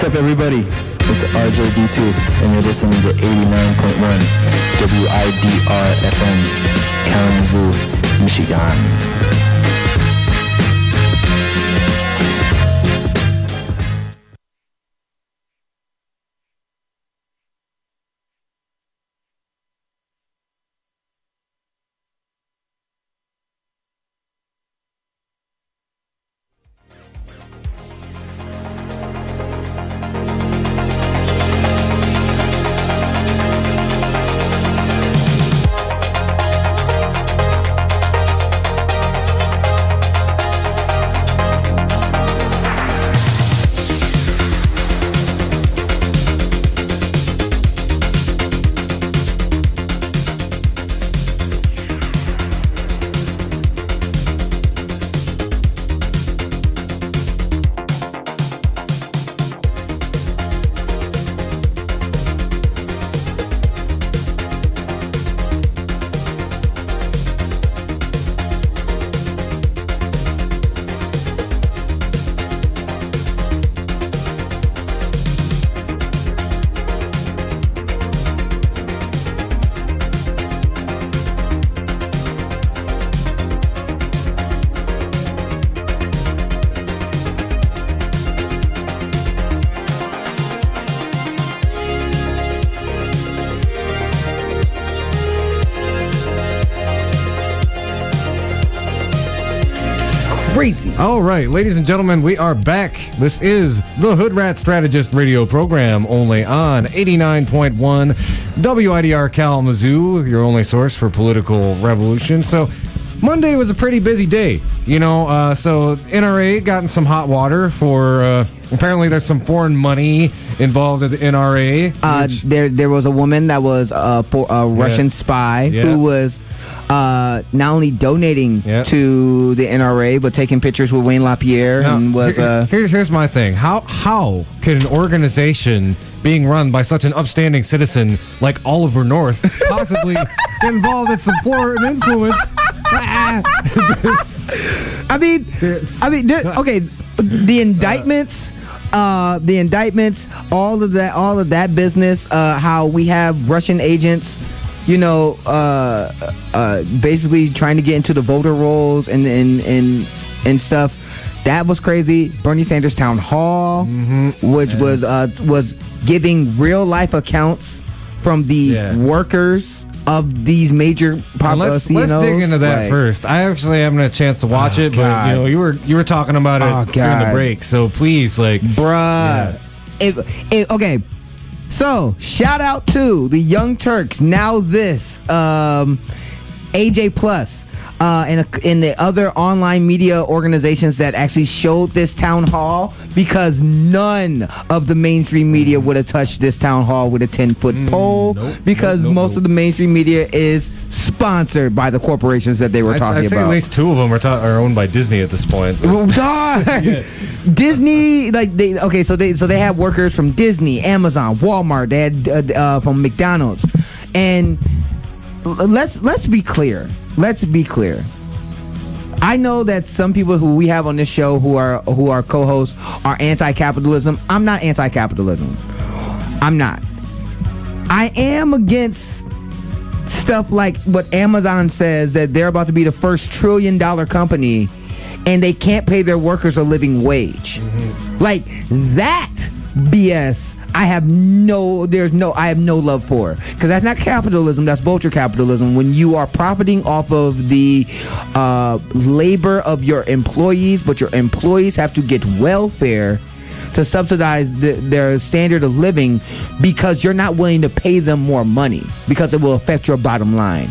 What's up, everybody? It's RJD2, and you're listening to 89.1 WIDR FM, Kalamazoo, Michigan. crazy. All right, ladies and gentlemen, we are back. This is the Hoodrat Strategist radio program, only on 89.1 WIDR Kalamazoo, your only source for political revolution. So Monday was a pretty busy day, so NRA got in some hot water for, apparently there's some foreign money involved at the NRA. There was a woman that was a Russian spy who was not only donating to the NRA, but taking pictures with Wayne LaPierre. Now, and was here's my thing. How could an organization being run by such an upstanding citizen like Oliver North possibly get involved in some foreign influence? The indictments, all of that business. How we have Russian agents, basically trying to get into the voter rolls and stuff. That was crazy. Bernie Sanders town hall, which was giving real life accounts from the workers of these major let's dig into that first. I actually haven't had a chance to watch it, but you were talking about it during the break, so please, bruh. Okay, so shout out to the Young Turks. Now this AJ Plus and the other online media organizations that actually showed this town hall, because none of the mainstream media would have touched this town hall with a 10-foot pole, because most of the mainstream media is sponsored by the corporations that they were talking about. At least two of them are owned by Disney at this point. God. Disney, so they have workers from Disney, Amazon, Walmart. They had from McDonald's, and let's be clear. I know that some people who we have on this show who are co-hosts are anti-capitalism. I'm not anti-capitalism. I'm not. I am against stuff like what Amazon says, that they're about to be the first $1 trillion company and they can't pay their workers a living wage. Like that BS, I have no love for, because that's not capitalism. That's vulture capitalism. When you are profiting off of the labor of your employees, but your employees have to get welfare to subsidize their standard of living, because you're not willing to pay them more money because it will affect your bottom line.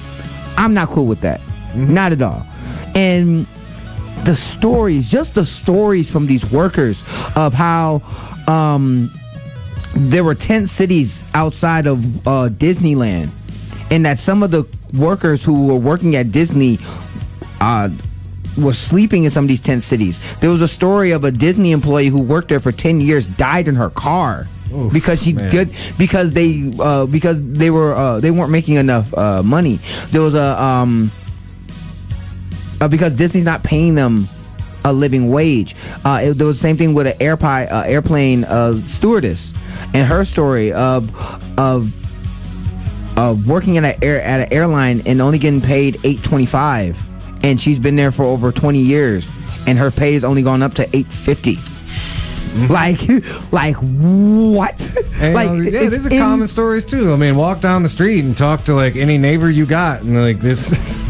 I'm not cool with that. Not at all. And the stories from these workers of how there were tent cities outside of Disneyland, and that some of the workers who were working at Disney were sleeping in some of these tent cities. There was a story of a Disney employee who worked there for 10 years, died in her car. Oof, because they weren't making enough money. There was because Disney's not paying them a living wage. There was the same thing with an airplane stewardess, and her story of working at an airline and only getting paid $8.25, and she's been there for over 20 years, and her pay has only gone up to $8.50. Like what? And, these are common stories too. I mean, walk down the street and talk to any neighbor you got, and this is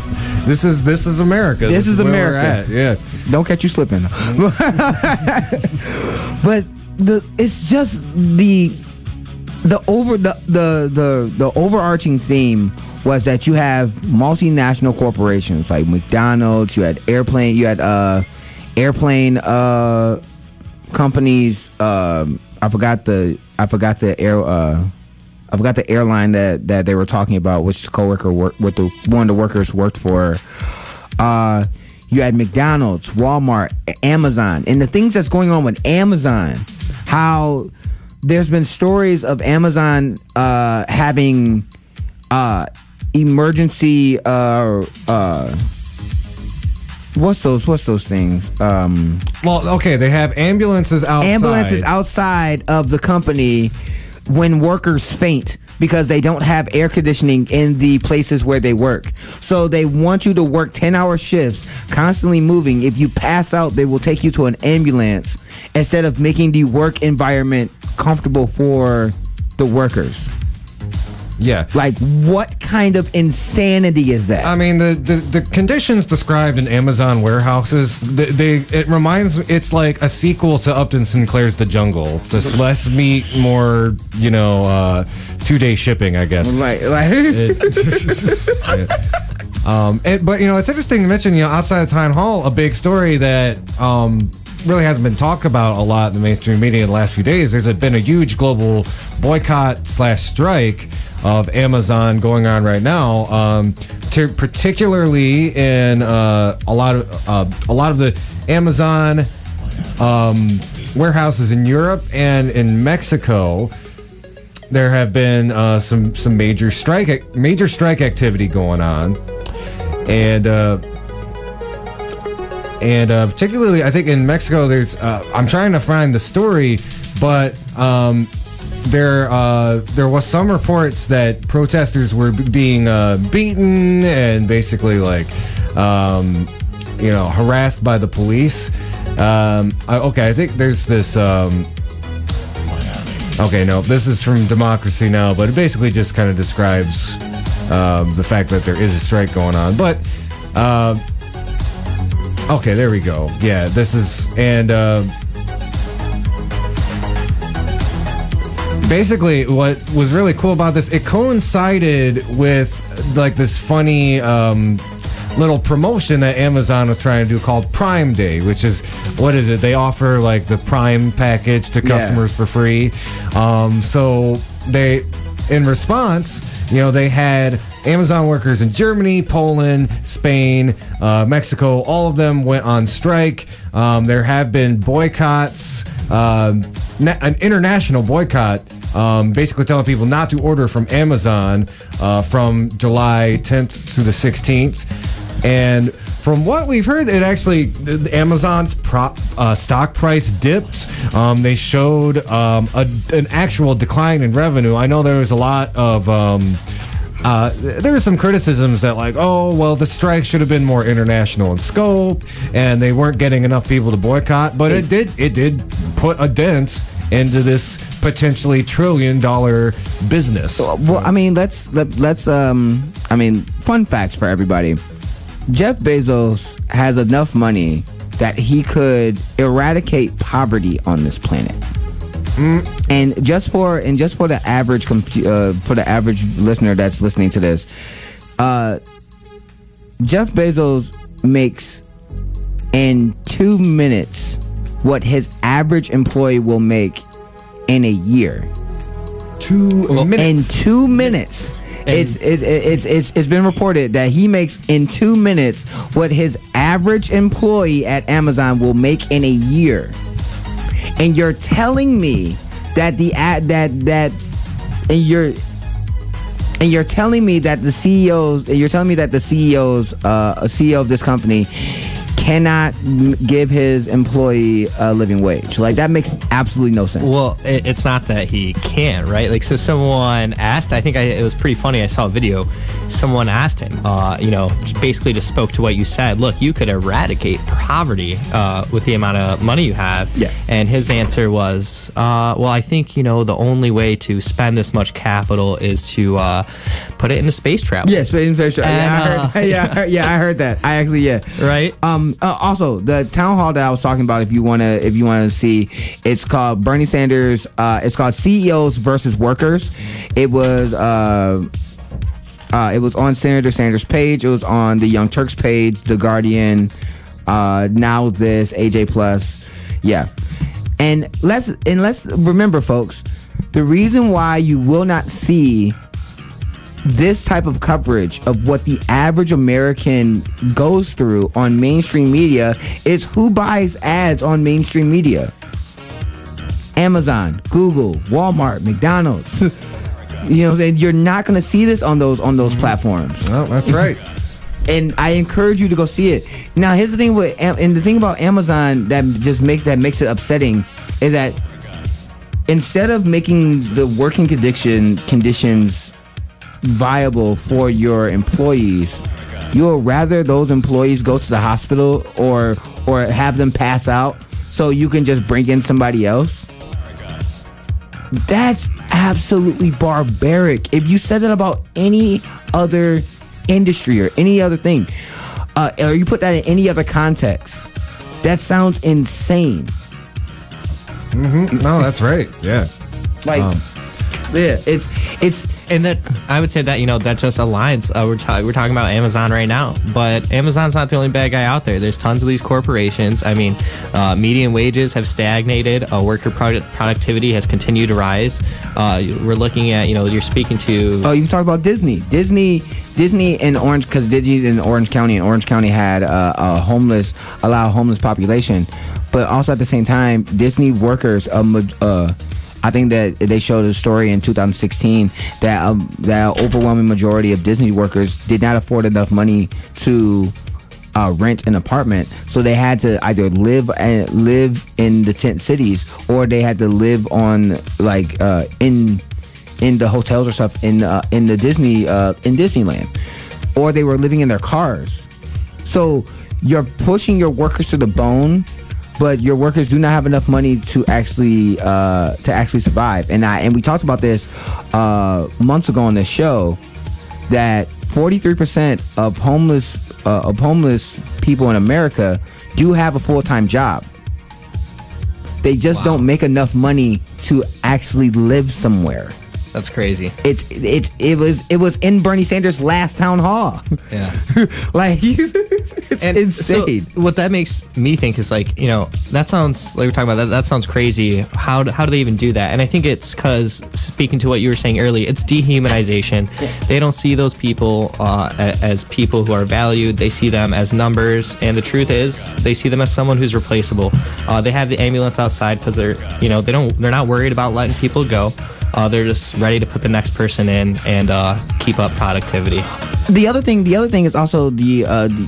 America. This is America. Yeah. Don't catch you slipping. But it's just the overarching theme was that you have multinational corporations like McDonald's. You had airplane companies. I forgot the airline that they were talking about, which the coworker one of the workers worked for. You had McDonald's, Walmart, Amazon, and the things that's going on with Amazon. How there's been stories of Amazon having emergency. What's those things? They have ambulances outside of the company when workers faint because they don't have air conditioning in the places where they work. So they want you to work 10-hour shifts, constantly moving. If you pass out, they will take you to an ambulance instead of making the work environment comfortable for the workers. Yeah. Like, what kind of insanity is that? I mean, the conditions described in Amazon warehouses, it's like a sequel to Upton Sinclair's The Jungle. It's just less meat, more, 2-day shipping, I guess. Right. But it's interesting to mention, outside of Town Hall, a big story that really hasn't been talked about a lot in the mainstream media in the last few days. There's been a huge global boycott/strike of Amazon going on right now, particularly in a lot of the Amazon warehouses in Europe and in Mexico. There have been some major strike activity going on, and particularly I think in Mexico there's I'm trying to find the story, but there was some reports that protesters were being beaten and basically harassed by the police. I think there's this. This is from Democracy Now!, but it basically just kind of describes the fact that there is a strike going on. But there we go. Yeah, this is basically what was really cool about this. It coincided with this funny little promotion that Amazon was trying to do called Prime Day, which is, what is it? They offer the Prime package to customers for free. So they, in response, they had Amazon workers in Germany, Poland, Spain, Mexico. All of them went on strike. There have been boycotts, an international boycott, basically telling people not to order from Amazon from July 10th to the 16th. And from what we've heard, it actually, Amazon's stock price dipped. They showed an actual decline in revenue. I know there was a lot of there were some criticisms that the strike should have been more international in scope, and they weren't getting enough people to boycott. But it did put a dent into this potentially $1 trillion business. Well, I mean, let's fun facts for everybody. Jeff Bezos has enough money that he could eradicate poverty on this planet. And just for the average listener that's listening to this, Jeff Bezos makes in 2 minutes what his average employee will make in a year. 2 minutes. In 2 minutes. It's been reported that he makes in 2 minutes what his average employee at Amazon will make in a year. And you're telling me that the CEO of this company cannot give his employee a living wage. That makes absolutely no sense. Well, it's not that he can't, right? So someone asked, it was pretty funny, I saw a video, someone asked him, basically just spoke to what you said. Look, you could eradicate poverty with the amount of money you have. Yeah. And his answer was, I think, the only way to spend this much capital is to put it into space travel. Yeah, space travel. I heard that. I actually, yeah. Right? Also, the town hall that I was talking about, if you wanna see, it's called Bernie Sanders. It's called CEOs versus Workers. It was on Senator Sanders' page. It was on the Young Turks page, The Guardian, Now This, AJ Plus. Yeah, and let's remember, folks, the reason why you will not see this type of coverage of what the average American goes through on mainstream media is who buys ads on mainstream media. Amazon, Google, Walmart, McDonald's. You're not going to see this on those platforms. Well, that's right. And I encourage you to go see it. Now, here's the thing the thing about Amazon that makes it upsetting is that instead of making the working conditions viable for your employees, you'll rather those employees go to the hospital or have them pass out so you can just bring in somebody else. That's absolutely barbaric. If you said that about any other industry or any other thing, or you put that in any other context, that sounds insane. No, that's right. Yeah. Like, yeah, it's And that I would say that that just aligns. We're talking about Amazon right now, but Amazon's not the only bad guy out there. There's tons of these corporations. I mean, median wages have stagnated. Worker productivity has continued to rise. We're looking at you're speaking to. Oh, you talk about Disney in Orange, because Disney's in Orange County, and Orange County had a homeless population, but also at the same time, Disney workers. I think that they showed a story in 2016 that that overwhelming majority of Disney workers did not afford enough money to rent an apartment, so they had to either live in the tent cities, or they had to live on in the hotels or stuff in the Disney in Disneyland, or they were living in their cars. So you're pushing your workers to the bone, but your workers do not have enough money to actually survive. And we talked about this months ago on this show, that 43% of homeless people in America do have a full-time job. They just don't make enough money to actually live somewhere. That's crazy. It was in Bernie Sanders' last town hall. Yeah. Like, it's insane. So what that makes me think is that sounds like we're talking about that sounds crazy. How do they even do that? And I think it's because, speaking to what you were saying earlier, it's dehumanization. Yeah. They don't see those people as people who are valued. They see them as numbers, and the truth is they see them as someone who's replaceable. They have the ambulance outside because they're not worried about letting people go. They're just ready to put the next person in and keep up productivity. The other thing is also the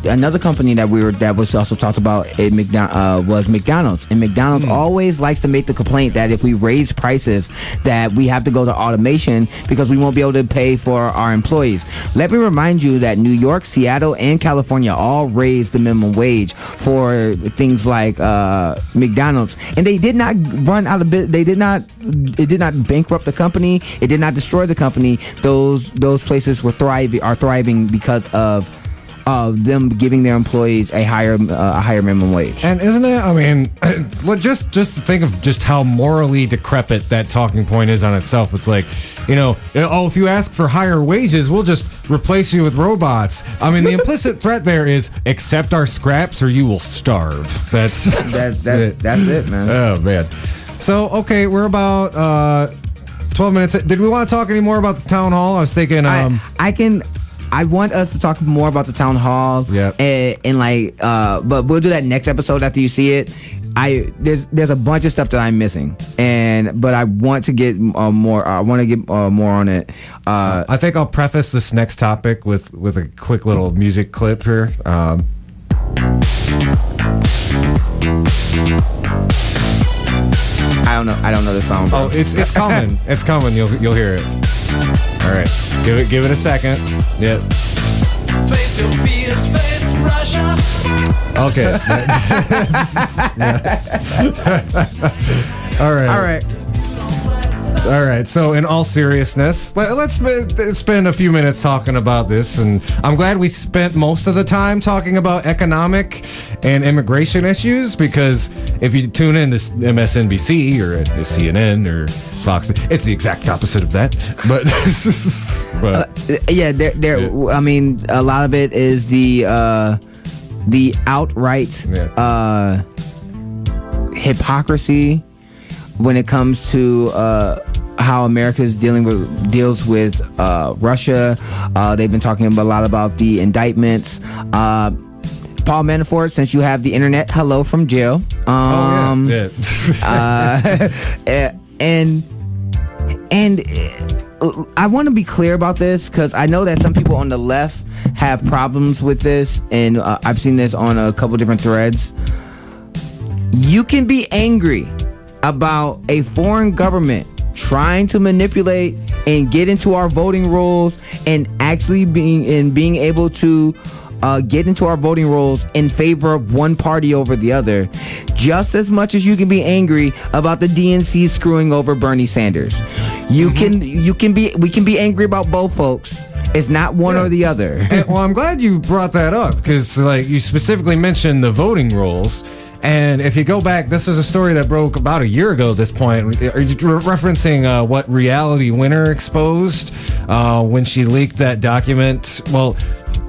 another company that was also talked about was McDonald's, and McDonald's always likes to make the complaint that if we raise prices, that we have to go to automation because we won't be able to pay for our employees. Let me remind you that New York, Seattle, and California all raised the minimum wage for things like McDonald's, and they did not run out of business. It did not bankrupt the company. It did not destroy the company. Those places are thriving because of them giving their employees a higher minimum wage. And isn't it? I mean, just think of just how morally decrepit that talking point is on itself. It's like, if you ask for higher wages, we'll just replace you with robots. I mean, the implicit threat there is accept our scraps or you will starve. That's it, man. Oh man. So okay, we're about 12 minutes. Did we want to talk any more about the town hall? I was thinking. I want us to talk more about the town hall. Yeah. But we'll do that next episode after you see it. There's a bunch of stuff that I'm missing, but I want to get more. I want to get more on it. I think I'll preface this next topic with a quick little music clip here. I don't know the song. Oh, it's coming. It's coming. You'll hear it. All right. Give it a second. Yep. Face your fears, face Russia. Okay. All right. So, in all seriousness, let's spend a few minutes talking about this. And I'm glad we spent most of the time talking about economic and immigration issues, because if you tune in to MSNBC or CNN or Fox, it's the exact opposite of that. But, I mean, a lot of it is the outright hypocrisy when it comes to how America is deals with Russia. They've been talking a lot about the indictments. Paul Manafort, since you have the internet, hello from jail. And I want to be clear about this, because I know that some people on the left have problems with this, and I've seen this on a couple different threads. You can be angry about a foreign government trying to manipulate and get into our voting rolls, and actually being able to get into our voting rolls in favor of one party over the other, just as much as you can be angry about the DNC screwing over Bernie Sanders. We can be angry about both folks. It's not one or the other. And, well, I'm glad you brought that up because, like, you specifically mentioned the voting rolls. And if you go back, this is a story that broke about a year ago at this point. Are you referencing what Reality Winner exposed when she leaked that document? Well,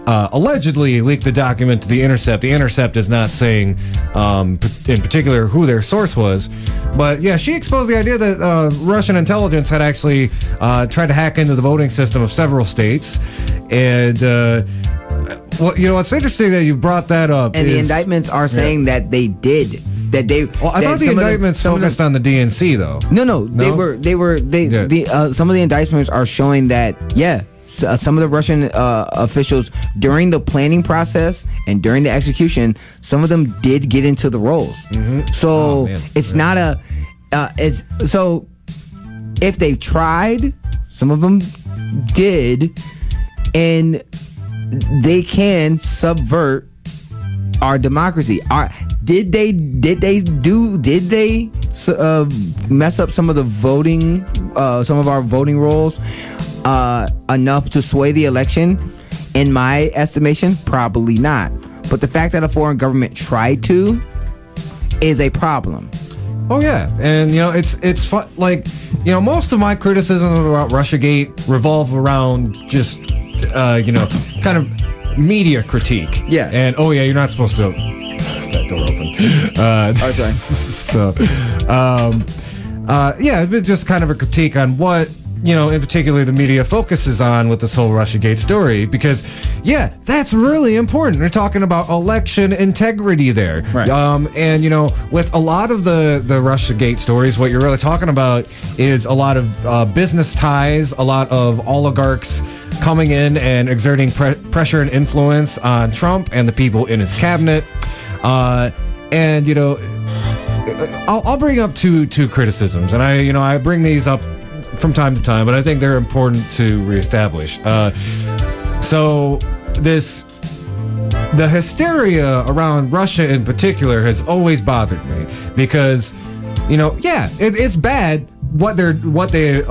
allegedly leaked the document to The Intercept. The Intercept is not saying in particular who their source was. But yeah, she exposed the idea that Russian intelligence had actually tried to hack into the voting system of several states. And, well, you know, it's interesting that you brought that up. And the indictments are saying that they did. Well, I thought the indictments focused on the DNC, though. No. Some of the indictments are showing that, some of the Russian officials during the planning process and during the execution, some of them did get into the rolls. So it's not so if they tried, some of them did, and they can subvert our democracy. Did they mess up some of the voting, some of our voting rolls enough to sway the election? In my estimation, probably not. But the fact that a foreign government tried to is a problem. Oh yeah, and you know it's fun. Like, you know, most of my criticism about Russiagate revolve around just kind of media critique. Yeah. And you're not supposed to. That door open. Sorry. It's just kind of a critique on what, you know, in particular the media focuses on with this whole Russiagate story, because that's really important. They're talking about election integrity there. Right. And you know, with a lot of the Russiagate stories, what you're really talking about is a lot of business ties, a lot of oligarchs coming in and exerting pressure and influence on Trump and the people in his cabinet. And you know, I'll bring up two criticisms, and I bring these up from time to time, but I think they're important to reestablish. So the hysteria around Russia in particular has always bothered me because, you know, it's bad what they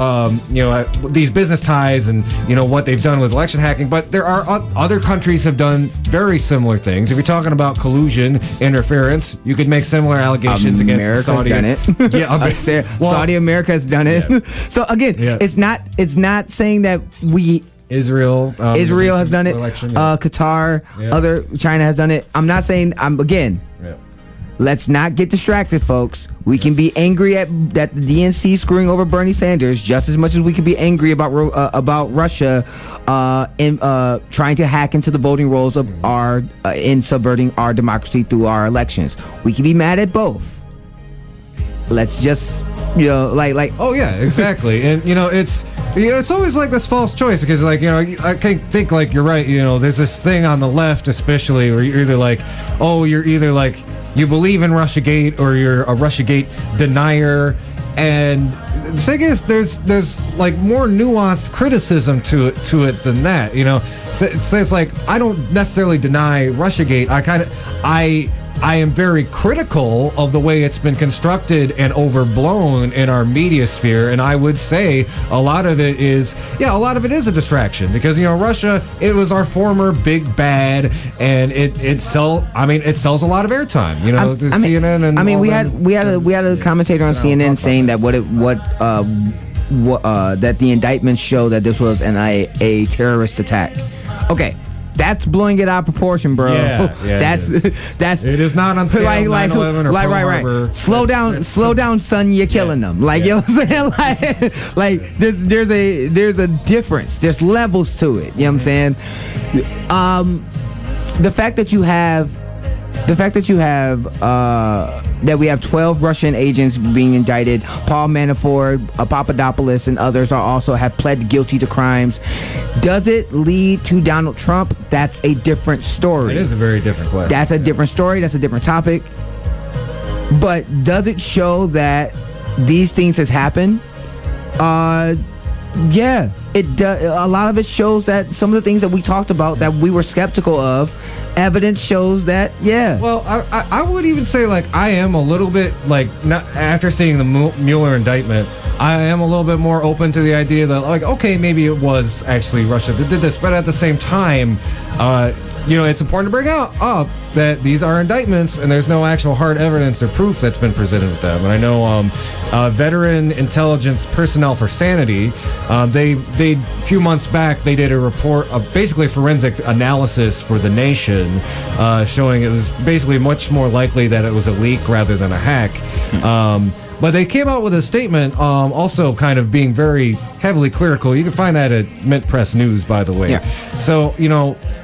these business ties and, you know, what they've done with election hacking, but there are other countries have done very similar things. If you're talking about collusion, interference, you could make similar allegations against Saudi. America's done it. Saudi America has done it. Yeah. So again, it's not saying that Israel has done it. Election, Qatar, China has done it. I'm not saying. Let's not get distracted, folks. We can be angry at the DNC screwing over Bernie Sanders just as much as we can be angry about Russia in trying to hack into the voting rolls of in subverting our democracy through our elections. We can be mad at both. Let's just, you know, exactly. And you know, it's always like this false choice because, like, you know, I can think like you're right. You know, there's this thing on the left, especially, where you're either like you believe in Russiagate or you're a Russiagate denier. And the thing is, there's like more nuanced criticism to it than that. You know, so it's like I don't necessarily deny Russiagate. I am very critical of the way it's been constructed and overblown in our media sphere, and I would say a lot of it is a distraction because, you know, Russia, it was our former big bad, and it sells a lot of airtime. You know, CNN and we had a commentator on CNN saying that that the indictments show that this was a terrorist attack. Okay. That's blowing it out of proportion, bro. That's it is not on scale of 9/11 or Pearl Harbor. Slow down, son. You're killing them. Like, you know what I'm saying? Like there's a difference. There's levels to it. You know what I'm saying? The fact that we have 12 Russian agents being indicted, Paul Manafort, Papadopoulos, and others have pled guilty to crimes. Does it lead to Donald Trump? That's a different story. It is a very different question. That's a different story. That's a different topic. But does it show that these things has happened? Yeah, it does. A lot of it shows that some of the things that we talked about that we were skeptical of evidence shows that, yeah. Well, I would even say, like, I am a little bit, like, not after seeing the Mueller indictment, I am a little bit more open to the idea that, like, okay, maybe it was actually Russia that did this, but at the same time, it's important to bring up that these are indictments and there's no actual hard evidence or proof that's been presented with them. And I know Veteran Intelligence Personnel for Sanity, they a few months back, they did a report of basically forensic analysis for The Nation, showing it was basically much more likely that it was a leak rather than a hack. But they came out with a statement, also kind of being very heavily clerical. You can find that at Mint Press News, by the way. Yeah. So,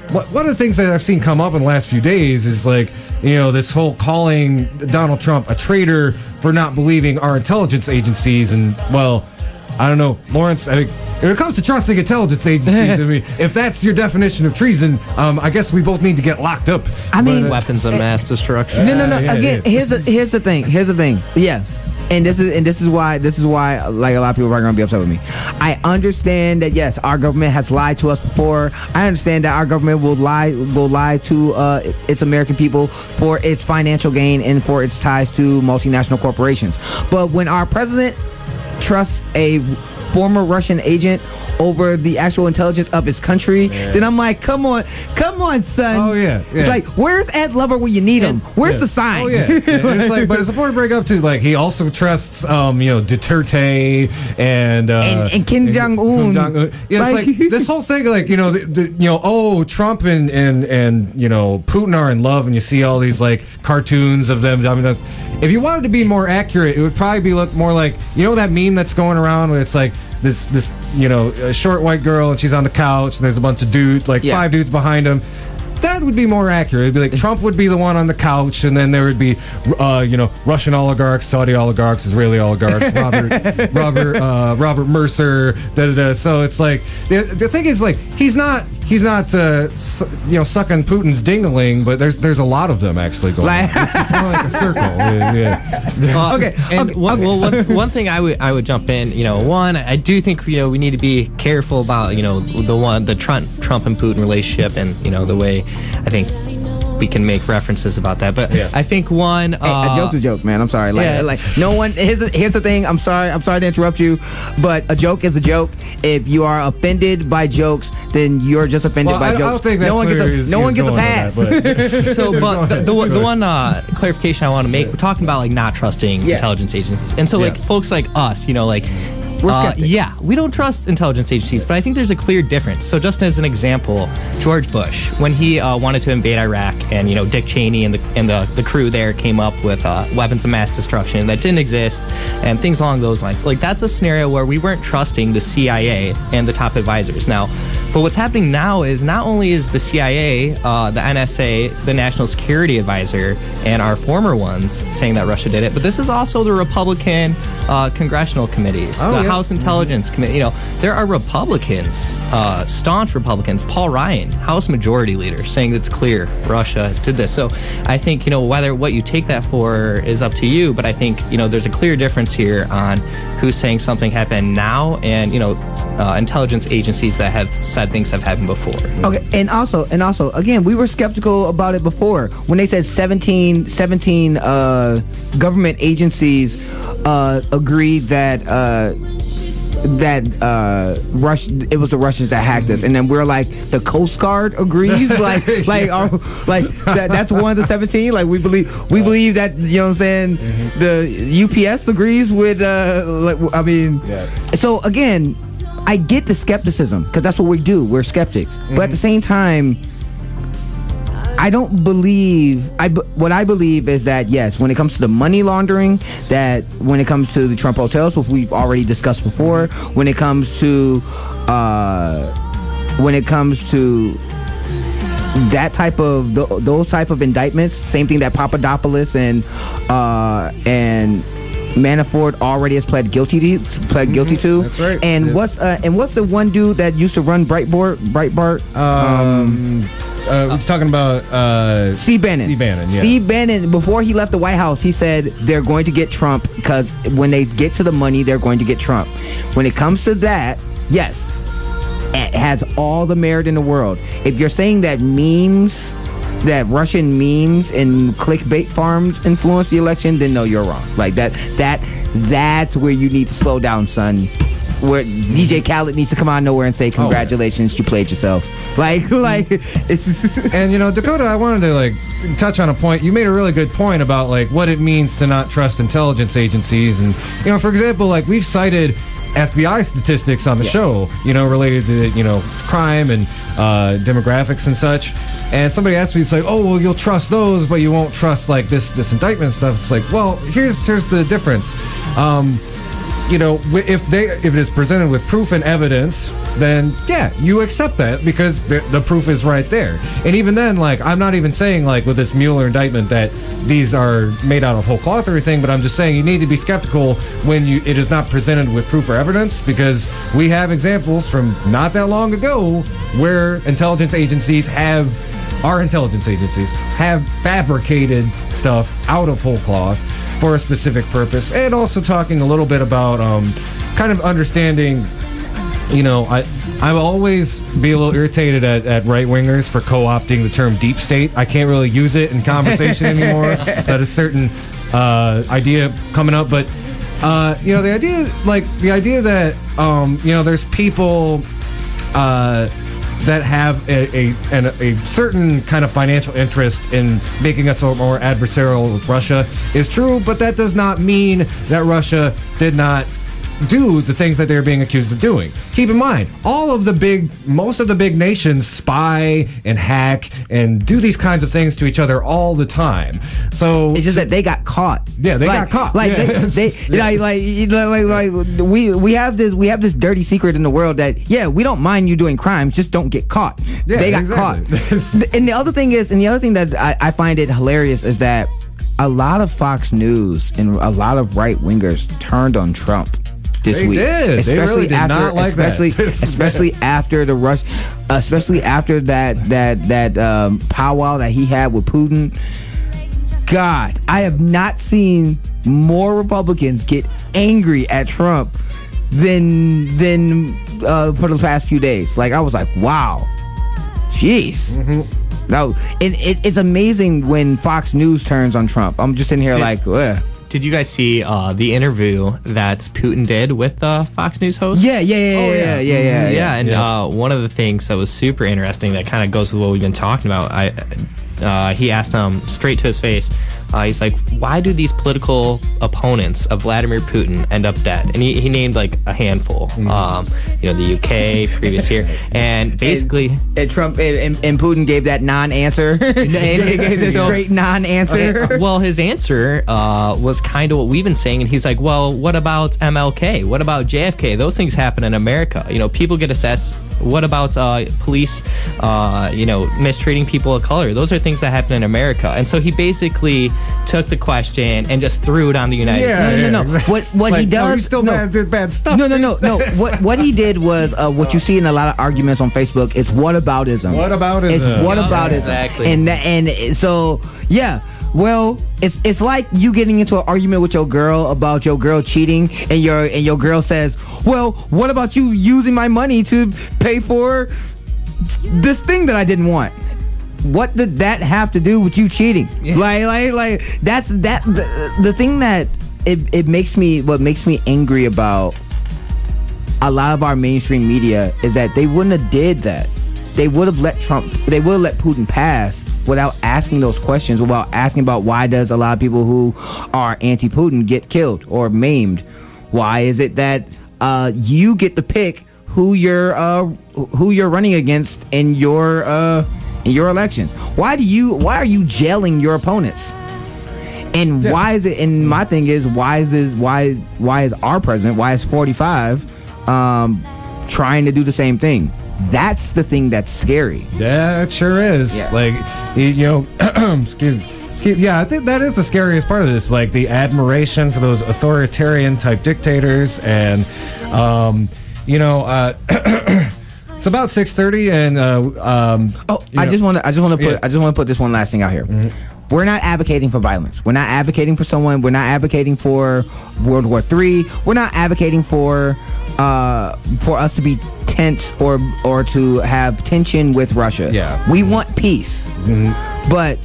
one of the things that I've seen come up in the last few days is, like, this whole calling Donald Trump a traitor for not believing our intelligence agencies. And, well, I don't know, Lawrence, I think when it comes to trusting intelligence agencies, I mean, if that's your definition of treason, I guess we both need to get locked up. I mean, weapons of mass destruction. No. Again, here's the thing. Yeah. And this is why like a lot of people are going to be upset with me. I understand that, yes, our government has lied to us before. I understand that our government will lie to its American people for its financial gain and for its ties to multinational corporations. But when our president trusts a former Russian agent over the actual intelligence of his country, then I'm like, come on, son. Oh, yeah. Like, where's Ed Lover when you need him? Where's the sign? Oh, yeah. It's like, but it's important to break up, too. Like, he also trusts, Duterte and Kim Jong-un. Yeah, it's like this whole thing, like, Trump and Putin are in love, and you see all these, like, cartoons of them. I mean, if you wanted to be more accurate, it would probably look more like, that meme that's going around where it's like this a short white girl and she's on the couch and there's a bunch of dudes, like 5 dudes behind him. That would be more accurate. It'd be like Trump would be the one on the couch, and then there would be, Russian oligarchs, Saudi oligarchs, Israeli oligarchs, Robert Mercer, So it's like the thing is, like, he's not sucking Putin's ding-a-ling, but there's a lot of them actually going on. It's more like a circle. Yeah. Okay. One thing I would jump in. I do think we need to be careful about the Trump and Putin relationship, and the way I think we can make references about that. But I think one a joke's a joke, man. I'm sorry. Like no one. Here's the thing. I'm sorry to interrupt you, but a joke is a joke. If you are offended by jokes, then you're just offended by jokes. I don't think that's no one gets a pass. The one clarification I want to make, we're talking about, like, not trusting intelligence agencies, and so like folks like us, we're skeptics. We don't trust intelligence agencies, but I think there's a clear difference. So just as an example, George Bush, when he wanted to invade Iraq, and Dick Cheney and the crew there came up with weapons of mass destruction that didn't exist and things along those lines. Like, that's a scenario where we weren't trusting the CIA and the top advisors. Now, but what's happening now is not only is the CIA, the NSA, the National Security Advisor, and our former ones saying that Russia did it, but this is also the Republican congressional committees, House Intelligence Committee. There are Republicans, staunch Republicans, Paul Ryan, House Majority Leader, saying it's clear Russia did this. So I think, whether what you take that for is up to you, but I think, there's a clear difference here on who's saying something happened now and, intelligence agencies that have said things have happened before. Okay, and also, again, we were skeptical about it before when they said 17 government agencies agreed that it was the Russians that hacked us, and then we're like, the Coast Guard agrees, that's one of the 17. Like, we believe that, the UPS agrees with So again, I get the skepticism, because that's what we do. We're skeptics, but at the same time, I don't believe. What I believe is that, yes, when it comes to the money laundering, that when it comes to the Trump hotels, which we've already discussed before, when it comes to that type of those type of indictments, same thing that Papadopoulos and Manafort already has pled guilty to. That's right. And what's the one dude that used to run Breitbart? He's talking about Steve Bannon. Yeah. Steve Bannon, before he left the White House, he said they're going to get Trump because when they get to the money, they're going to get Trump. When it comes to that, yes, it has all the merit in the world. If you're saying that memes that Russian memes and clickbait farms influenced the election, then no, you're wrong. Like that's where you need to slow down, son. Where DJ Khaled needs to come out of nowhere and say, congratulations, you played yourself. Like it's. And Dakota, I wanted to touch on a point. You made a really good point about what it means to not trust intelligence agencies, and for example, we've cited FBI statistics on the show, related to crime and demographics and such. And somebody asked me, it's like, oh well, you'll trust those, but you won't trust this indictment stuff. It's like, well, here's the difference. If it is presented with proof and evidence, then yeah, you accept that because the proof is right there. And even then, I'm not even saying with this Mueller indictment that these are made out of whole cloth or anything, but I'm just saying you need to be skeptical when it is not presented with proof or evidence, because we have examples from not that long ago where intelligence agencies have fabricated stuff out of whole cloth for a specific purpose. And also talking a little bit about kind of understanding, I always be a little irritated at right-wingers for co-opting the term deep state. I can't really use it in conversation anymore. That a certain idea coming up, but the idea that there's people that have a certain kind of financial interest in making us more adversarial with Russia is true, but that does not mean that Russia did not do the things that they're being accused of doing. Keep in mind, most of the big nations spy and hack and do these kinds of things to each other all the time. So it's just that they got caught. Yeah, they got caught. We have this dirty secret in the world that we don't mind you doing crimes, just don't get caught. Yeah, they got caught. And the other thing that I find it hilarious is that a lot of Fox News and a lot of right wingers turned on Trump this week. Did. They really did not like that. Especially after that powwow that he had with Putin. God, I have not seen more Republicans get angry at Trump than for the past few days. I was like, wow, jeez. Mm-hmm. No, it's amazing when Fox News turns on Trump. I'm just sitting here ugh. Did you guys see the interview that Putin did with the Fox News host? Yeah. And one of the things that was super interesting that kind of goes with what we've been talking about, he asked him straight to his face, he's like, why do these political opponents of Vladimir Putin end up dead? And he named a handful, the UK, previous year, and basically... And Trump and Putin gave that non-answer, straight non-answer. Okay, well, his answer was kind of what we've been saying, and he's like, well, what about MLK? What about JFK? Those things happen in America. People get assessed. What about police, mistreating people of color? Those are things that happen in America. And so he basically took the question and just threw it on the United States. No. What he does? You still did bad stuff. No. What he did was what you see in a lot of arguments on Facebook. It's whataboutism. Whataboutism. It's whataboutism. Exactly. And so yeah. Well, it's like you getting into an argument with your girl about your girl cheating, and your girl says, well, what about you using my money to pay for this thing that I didn't want? What did that have to do with you cheating? Yeah. Like that's the thing that what makes me angry about a lot of our mainstream media is that they wouldn't have did that. They would have let Putin pass without asking those questions, without asking about why does a lot of people who are anti-Putin get killed or maimed? Why is it that you get to pick who you're running against in your elections? Why are you jailing your opponents? And why is it? And my thing is, why is our president, why is 45 trying to do the same thing? That's the thing that's scary. Yeah, it sure is. Yeah. Excuse me. Yeah, I think that is the scariest part of this, the admiration for those authoritarian type dictators, and it's about 6:30, and I just want to put this one last thing out here. Mm-hmm. we're not advocating for violence. We're not advocating for someone. We're not advocating for World War III. We're not advocating for us to be tense or to have tension with Russia. Yeah. We want peace. But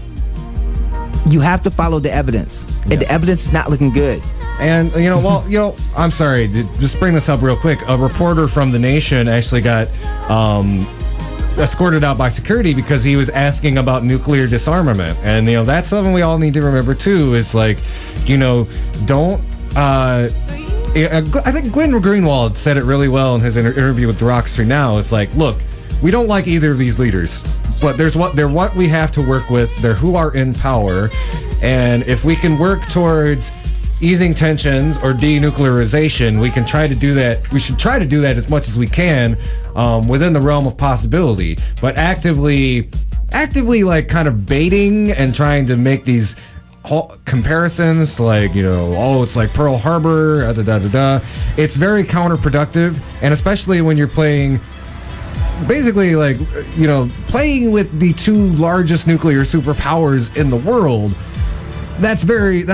you have to follow the evidence. And the evidence is not looking good. And, I'm sorry, to just bring this up real quick. A reporter from The Nation actually got escorted out by security because he was asking about nuclear disarmament. And, that's something we all need to remember, too, is like, don't... I think Glenn Greenwald said it really well in his interview with Democracy Now! It's like, look, we don't like either of these leaders, but they're what we have to work with. They're who are in power. And if we can work towards easing tensions or denuclearization, we can try to do that. We should try to do that as much as we can within the realm of possibility. But actively like kind of baiting and trying to make these comparisons to like, it's like Pearl Harbor, it's very counterproductive. And especially when you're playing basically like, playing with the two largest nuclear superpowers in the world. That's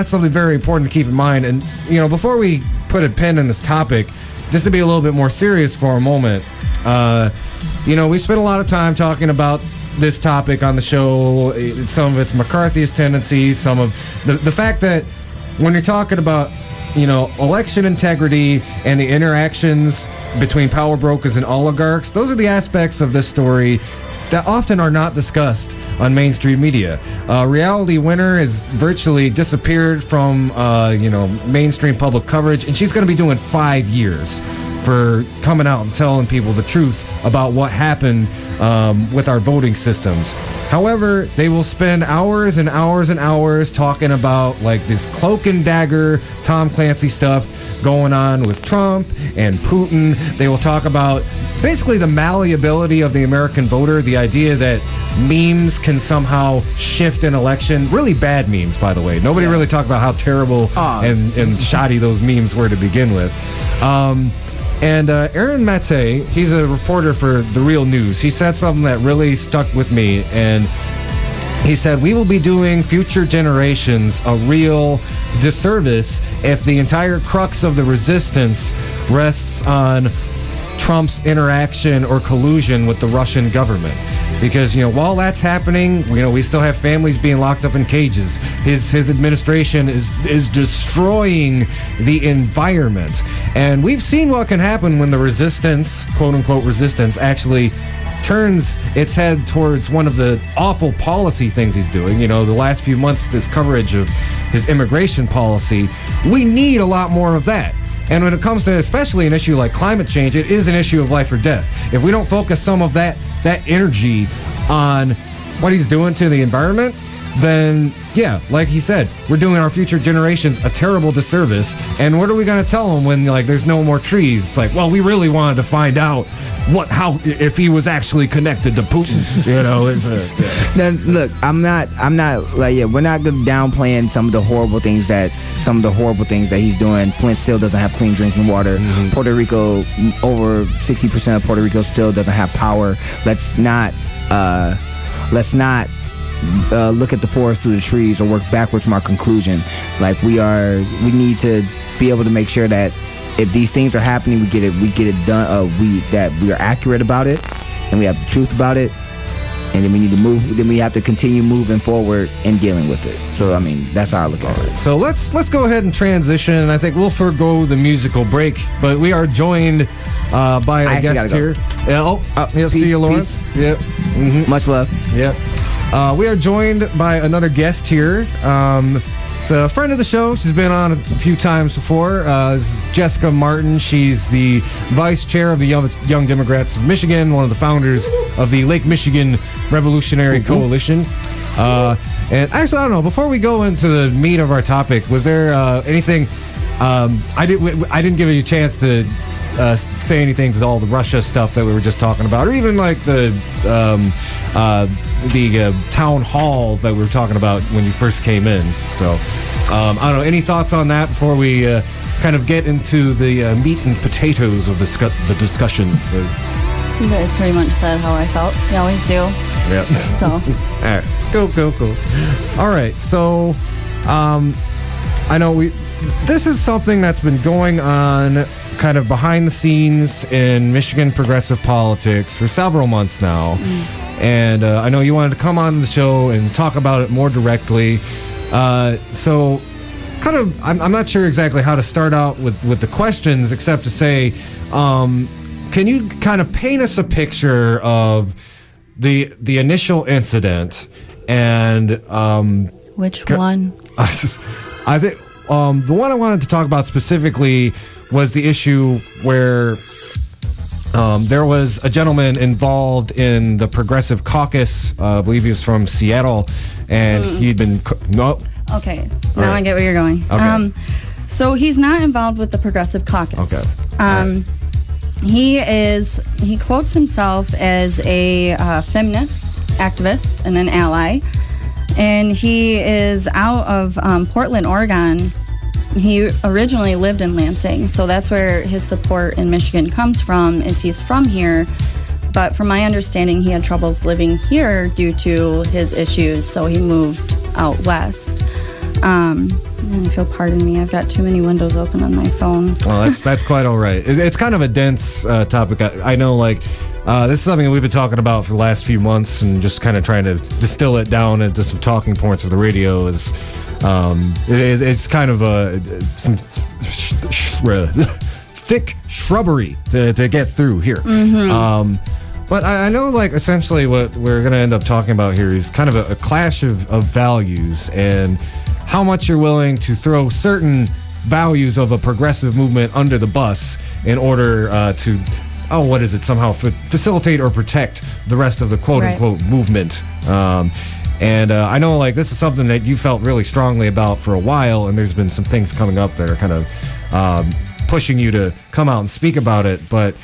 something very important to keep in mind. And, before we put a pin in this topic, just to be a little bit more serious for a moment, we spent a lot of time talking about this topic on the show, some of its McCarthyist tendencies, some of the fact that when you're talking about, election integrity and the interactions between power brokers and oligarchs, those are the aspects of this story that often are not discussed on mainstream media. Reality Winner has virtually disappeared from, mainstream public coverage, and she's going to be doing 5 years for coming out and telling people the truth about what happened with our voting systems. However, they will spend hours and hours and hours talking about like this cloak and dagger Tom Clancy stuff going on with Trump and Putin. They will talk about basically the malleability of the American voter, the idea that memes can somehow shift an election. Really bad memes, by the way. Nobody really talked about how terrible and shoddy those memes were to begin with. And Aaron Mate, he's a reporter for The Real News. He said something that really stuck with me, and he said, we will be doing future generations a real disservice if the entire crux of the resistance rests on Trump's interaction or collusion with the Russian government. Because, while that's happening, we still have families being locked up in cages. His administration is destroying the environment. And we've seen what can happen when the resistance, quote-unquote resistance, actually turns its head towards one of the awful policy things he's doing. The last few months, this coverage of his immigration policy, we need a lot more of that. And when it comes to especially an issue like climate change, it is an issue of life or death. If we don't focus some of that energy on what he's doing to the environment, then, yeah, like he said, we're doing our future generations a terrible disservice. And what are we going to tell them when, like, there's no more trees? It's like, well, we really wanted to find out if he was actually connected to Putin. Now, look, I'm not like, we're not downplaying some of the horrible things that he's doing. Flint still doesn't have clean drinking water. Puerto Rico, over 60% of Puerto Rico still doesn't have power. Let's not look at the forest through the trees or work backwards from our conclusion. Like, we need to be able to make sure that if these things are happening, we get it done. That we are accurate about it, and we have the truth about it, and then we need to move. Then we have to continue moving forward and dealing with it. So, I mean, that's how I look at it. So let's go ahead and transition. I think we'll forgo the musical break, but we are joined by a guest here. Peace, see you, Lawrence. Yep. Much love. Yep. We are joined by another guest here. It's a friend of the show. She's been on a few times before. It's Jessica Martin. She's the vice chair of the Young Democrats of Michigan, one of the founders of the Lake Michigan Revolutionary Coalition. And actually, I don't know. Before we go into the meat of our topic, was there anything? I didn't give you a chance to say anything to all the Russia stuff that we were just talking about, or even like the town hall that we were talking about when you first came in. So, I don't know. Any thoughts on that before we kind of get into the meat and potatoes of the discussion? You guys pretty much said how I felt. You always do. Yep. So. All right. Cool. All right. So, I know this is something that's been going on kind of behind the scenes in Michigan progressive politics for several months now. And I know you wanted to come on the show and talk about it more directly. So kind of, I'm not sure exactly how to start out with the questions, except to say, can you kind of paint us a picture of the initial incident and which one? I think the one I wanted to talk about specifically was the issue where there was a gentleman involved in the Progressive Caucus. I believe he was from Seattle, and he'd been Okay, now I get where you're going. Okay. So he's not involved with the Progressive Caucus. Okay. He quotes himself as a feminist activist and an ally, and he is out of Portland, Oregon. He originally lived in Lansing, so that's where his support in Michigan comes from, is he's from here. But from my understanding, he had troubles living here due to his issues, so he moved out west. And if you'll pardon me, I've got too many windows open on my phone. Well, that's quite all right. It's kind of a dense topic. I know, like, this is something that we've been talking about for the last few months, and just kind of trying to distill it down into some talking points of the radio is... it's kind of some thick shrubbery to get through here. But I know, like, essentially what we're going to end up talking about here is kind of a clash of values and how much you're willing to throw certain values of a progressive movement under the bus in order to, somehow facilitate or protect the rest of the quote-unquote movement. And I know, like, this is something that you felt really strongly about for a while, and there's been some things coming up that are kind of pushing you to come out and speak about it. But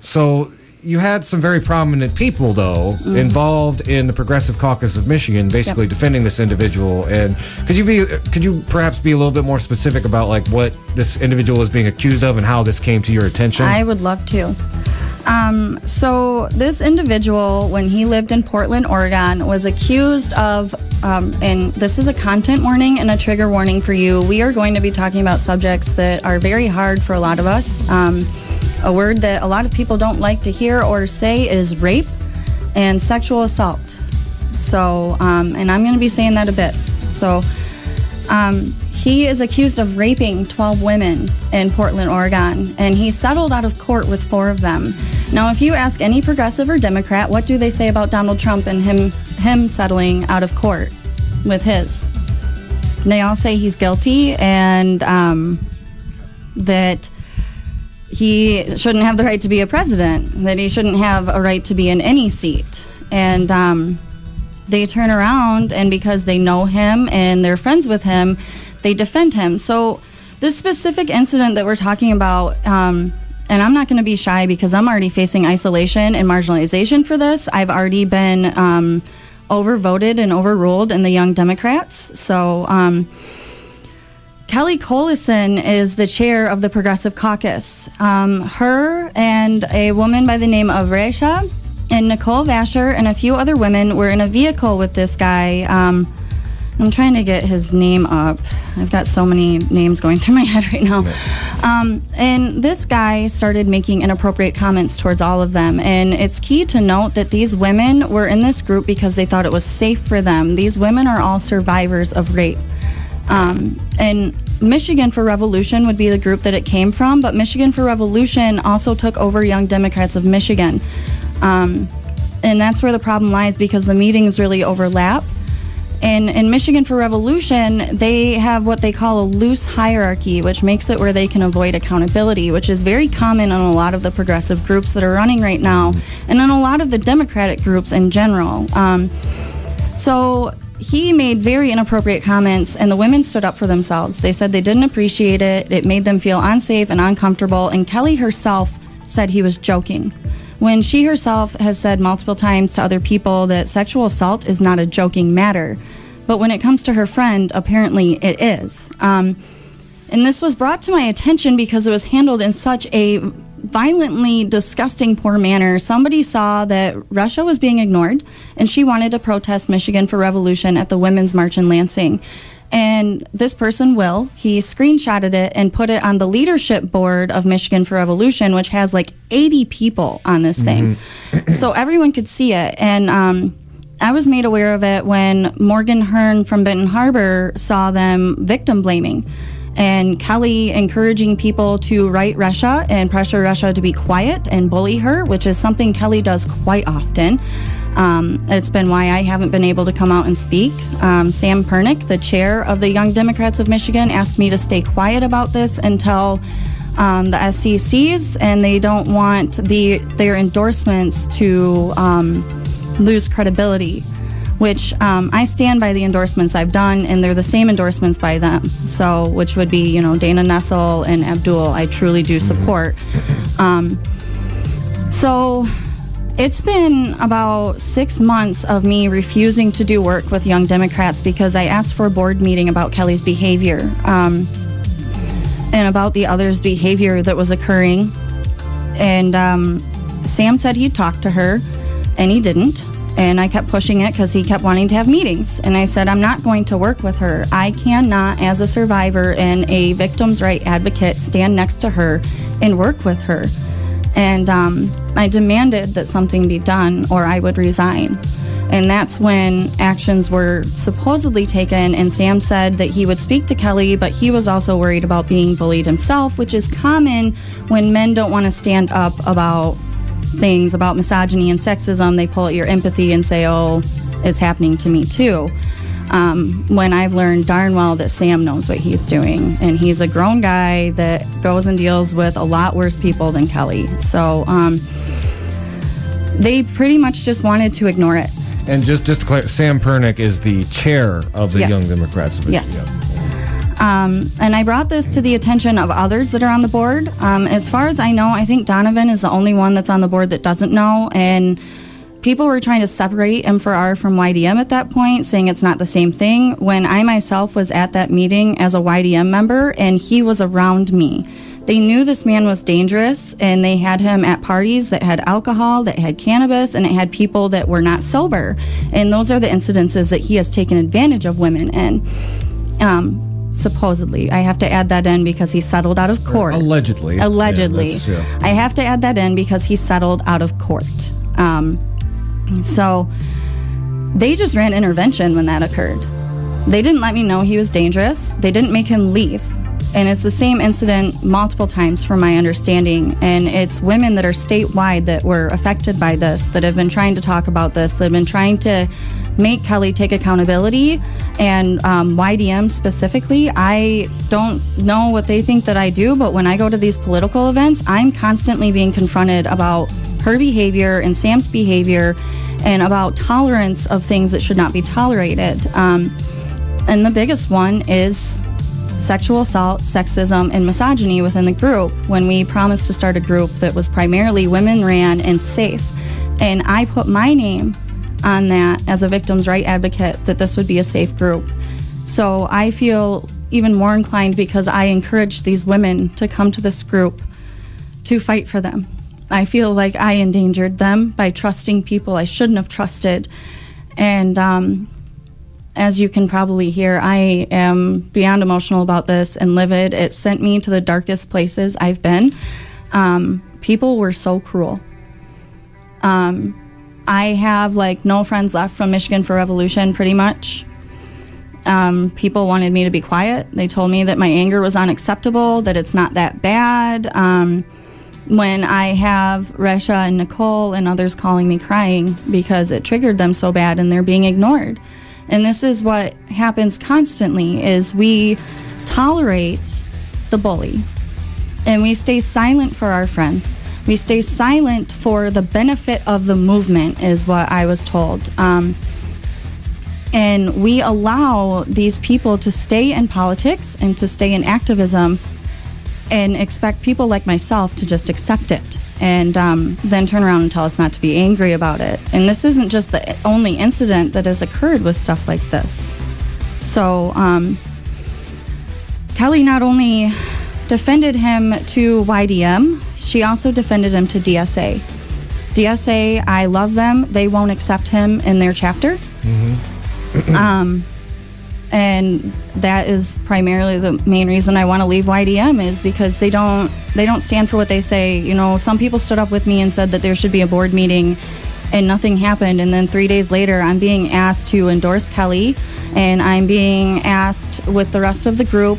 so you had some very prominent people, though, involved in the Progressive Caucus of Michigan, basically defending this individual. And could you perhaps be a little bit more specific about, like, what this individual is being accused of and how this came to your attention? I would love to. So this individual, when he lived in Portland, Oregon, was accused of, and this is a content warning and a trigger warning for you. We are going to be talking about subjects that are very hard for a lot of us. A word that a lot of people don't like to hear or say is rape and sexual assault. So, and I'm going to be saying that a bit. So, he is accused of raping 12 women in Portland, Oregon, and he settled out of court with 4 of them. Now, if you ask any progressive or Democrat, what do they say about Donald Trump and him settling out of court with his? They all say he's guilty and that he shouldn't have the right to be a president, that he shouldn't have a right to be in any seat. And they turn around, and because they know him and they're friends with him, they defend him. So this specific incident that we're talking about, and I'm not going to be shy because I'm already facing isolation and marginalization for this. I've already been overvoted and overruled in the Young Democrats. So Kelly Collison is the chair of the Progressive Caucus. Her and a woman by the name of Resha and Nicole Vasher and a few other women were in a vehicle with this guy. I'm trying to get his name up. I've got so many names going through my head right now. And this guy started making inappropriate comments towards all of them. And it's key to note that these women were in this group because they thought it was safe for them. These women are all survivors of rape. And Michigan for Revolution would be the group that it came from, but Michigan for Revolution also took over Young Democrats of Michigan. And that's where the problem lies because the meetings really overlap. And in Michigan for Revolution, they have what they call a loose hierarchy, which makes it where they can avoid accountability, which is very common in a lot of the progressive groups that are running right now, and in a lot of the Democratic groups in general. So he made very inappropriate comments, and the women stood up for themselves. They said they didn't appreciate it. It made them feel unsafe and uncomfortable, and Kelly herself said he was joking, when she herself has said multiple times to other people that sexual assault is not a joking matter. But when it comes to her friend, apparently it is. And this was brought to my attention because it was handled in such a violently disgusting, poor manner. Somebody saw that Russia was being ignored, and she wanted to protest Michigan for Revolution at the Women's March in Lansing. And this person, Will, he screenshotted it and put it on the leadership board of Michigan for Revolution, which has like 80 people on this thing. So everyone could see it. And I was made aware of it when Morgan Hearn from Benton Harbor saw them victim blaming. And Kelly encouraging people to write Russia and pressure Russia to be quiet and bully her, which is something Kelly does quite often. It's been why I haven't been able to come out and speak. Sam Pernick, the chair of the Young Democrats of Michigan, asked me to stay quiet about this until the SECs, and they don't want their endorsements to lose credibility, which I stand by the endorsements I've done, and they're the same endorsements by them. So, which would be, Dana Nessel and Abdul, I truly do support. So it's been about 6 months of me refusing to do work with Young Democrats because I asked for a board meeting about Kelly's behavior and about the others' behavior that was occurring. And Sam said he'd talk to her, and he didn't. And I kept pushing it because he kept wanting to have meetings. And I said, I'm not going to work with her. I cannot, as a survivor and a victim's right advocate, stand next to her and work with her. And I demanded that something be done or I would resign. And that's when actions were supposedly taken. And Sam said that he would speak to Kelly, but he was also worried about being bullied himself, which is common when men don't want to stand up about things about misogyny and sexism. They pull at your empathy and say, oh, it's happening to me too. When I've learned darn well that Sam knows what he's doing, and he's a grown guy that goes and deals with a lot worse people than Kelly. So they pretty much just wanted to ignore it. And just to clarify, Sam Pernick is the chair of the Yes. Young Democrats. Yes. And I brought this to the attention of others that are on the board. As far as I know, I think Donovan is the only one that's on the board that doesn't know. And people were trying to separate M4R from YDM at that point, saying it's not the same thing, when I myself was at that meeting as a YDM member, and he was around me. They knew this man was dangerous, and they had him at parties that had alcohol, that had cannabis, and it had people that were not sober. And those are the incidences that he has taken advantage of women in. Supposedly. I have to add that in because he settled out of court. Allegedly. Allegedly. Yeah, I have to add that in because he settled out of court. So they just ran intervention when that occurred. They didn't let me know he was dangerous. They didn't make him leave. And it's the same incident multiple times from my understanding. And it's women that are statewide that were affected by this, that have been trying to talk about this, that have been trying to make Kelly take accountability. And YDM specifically, I don't know what they think that I do, but when I go to these political events, I'm constantly being confronted about her behavior and Sam's behavior and about tolerance of things that should not be tolerated. And the biggest one is sexual assault, sexism, and misogyny within the group, when we promised to start a group that was primarily women-ran and safe. And I put my name on that as a victim's right advocate, that this would be a safe group. So I feel even more inclined because I encouraged these women to come to this group to fight for them. I feel like I endangered them by trusting people I shouldn't have trusted. And as you can probably hear, I am beyond emotional about this and livid. It sent me to the darkest places I've been. People were so cruel. I have no friends left from Michigan for Revolution, pretty much. People wanted me to be quiet. They told me that my anger was unacceptable, that it's not that bad. When I have Resha and Nicole and others calling me crying because it triggered them so bad and they're being ignored. And this is what happens constantly, is we tolerate the bully and we stay silent for our friends. We stay silent for the benefit of the movement, is what I was told. And we allow these people to stay in politics and to stay in activism and expect people like myself to just accept it and then turn around and tell us not to be angry about it. And this isn't just the only incident that has occurred with stuff like this. So Kelly not only defended him to YDM, she also defended him to DSA. DSA, I love them. They won't accept him in their chapter. And that is primarily the main reason I want to leave YDM, is because they don't stand for what they say. You know, some people stood up with me and said that there should be a board meeting, and nothing happened. And then 3 days later, I'm being asked to endorse Kelly, and I'm being asked with the rest of the group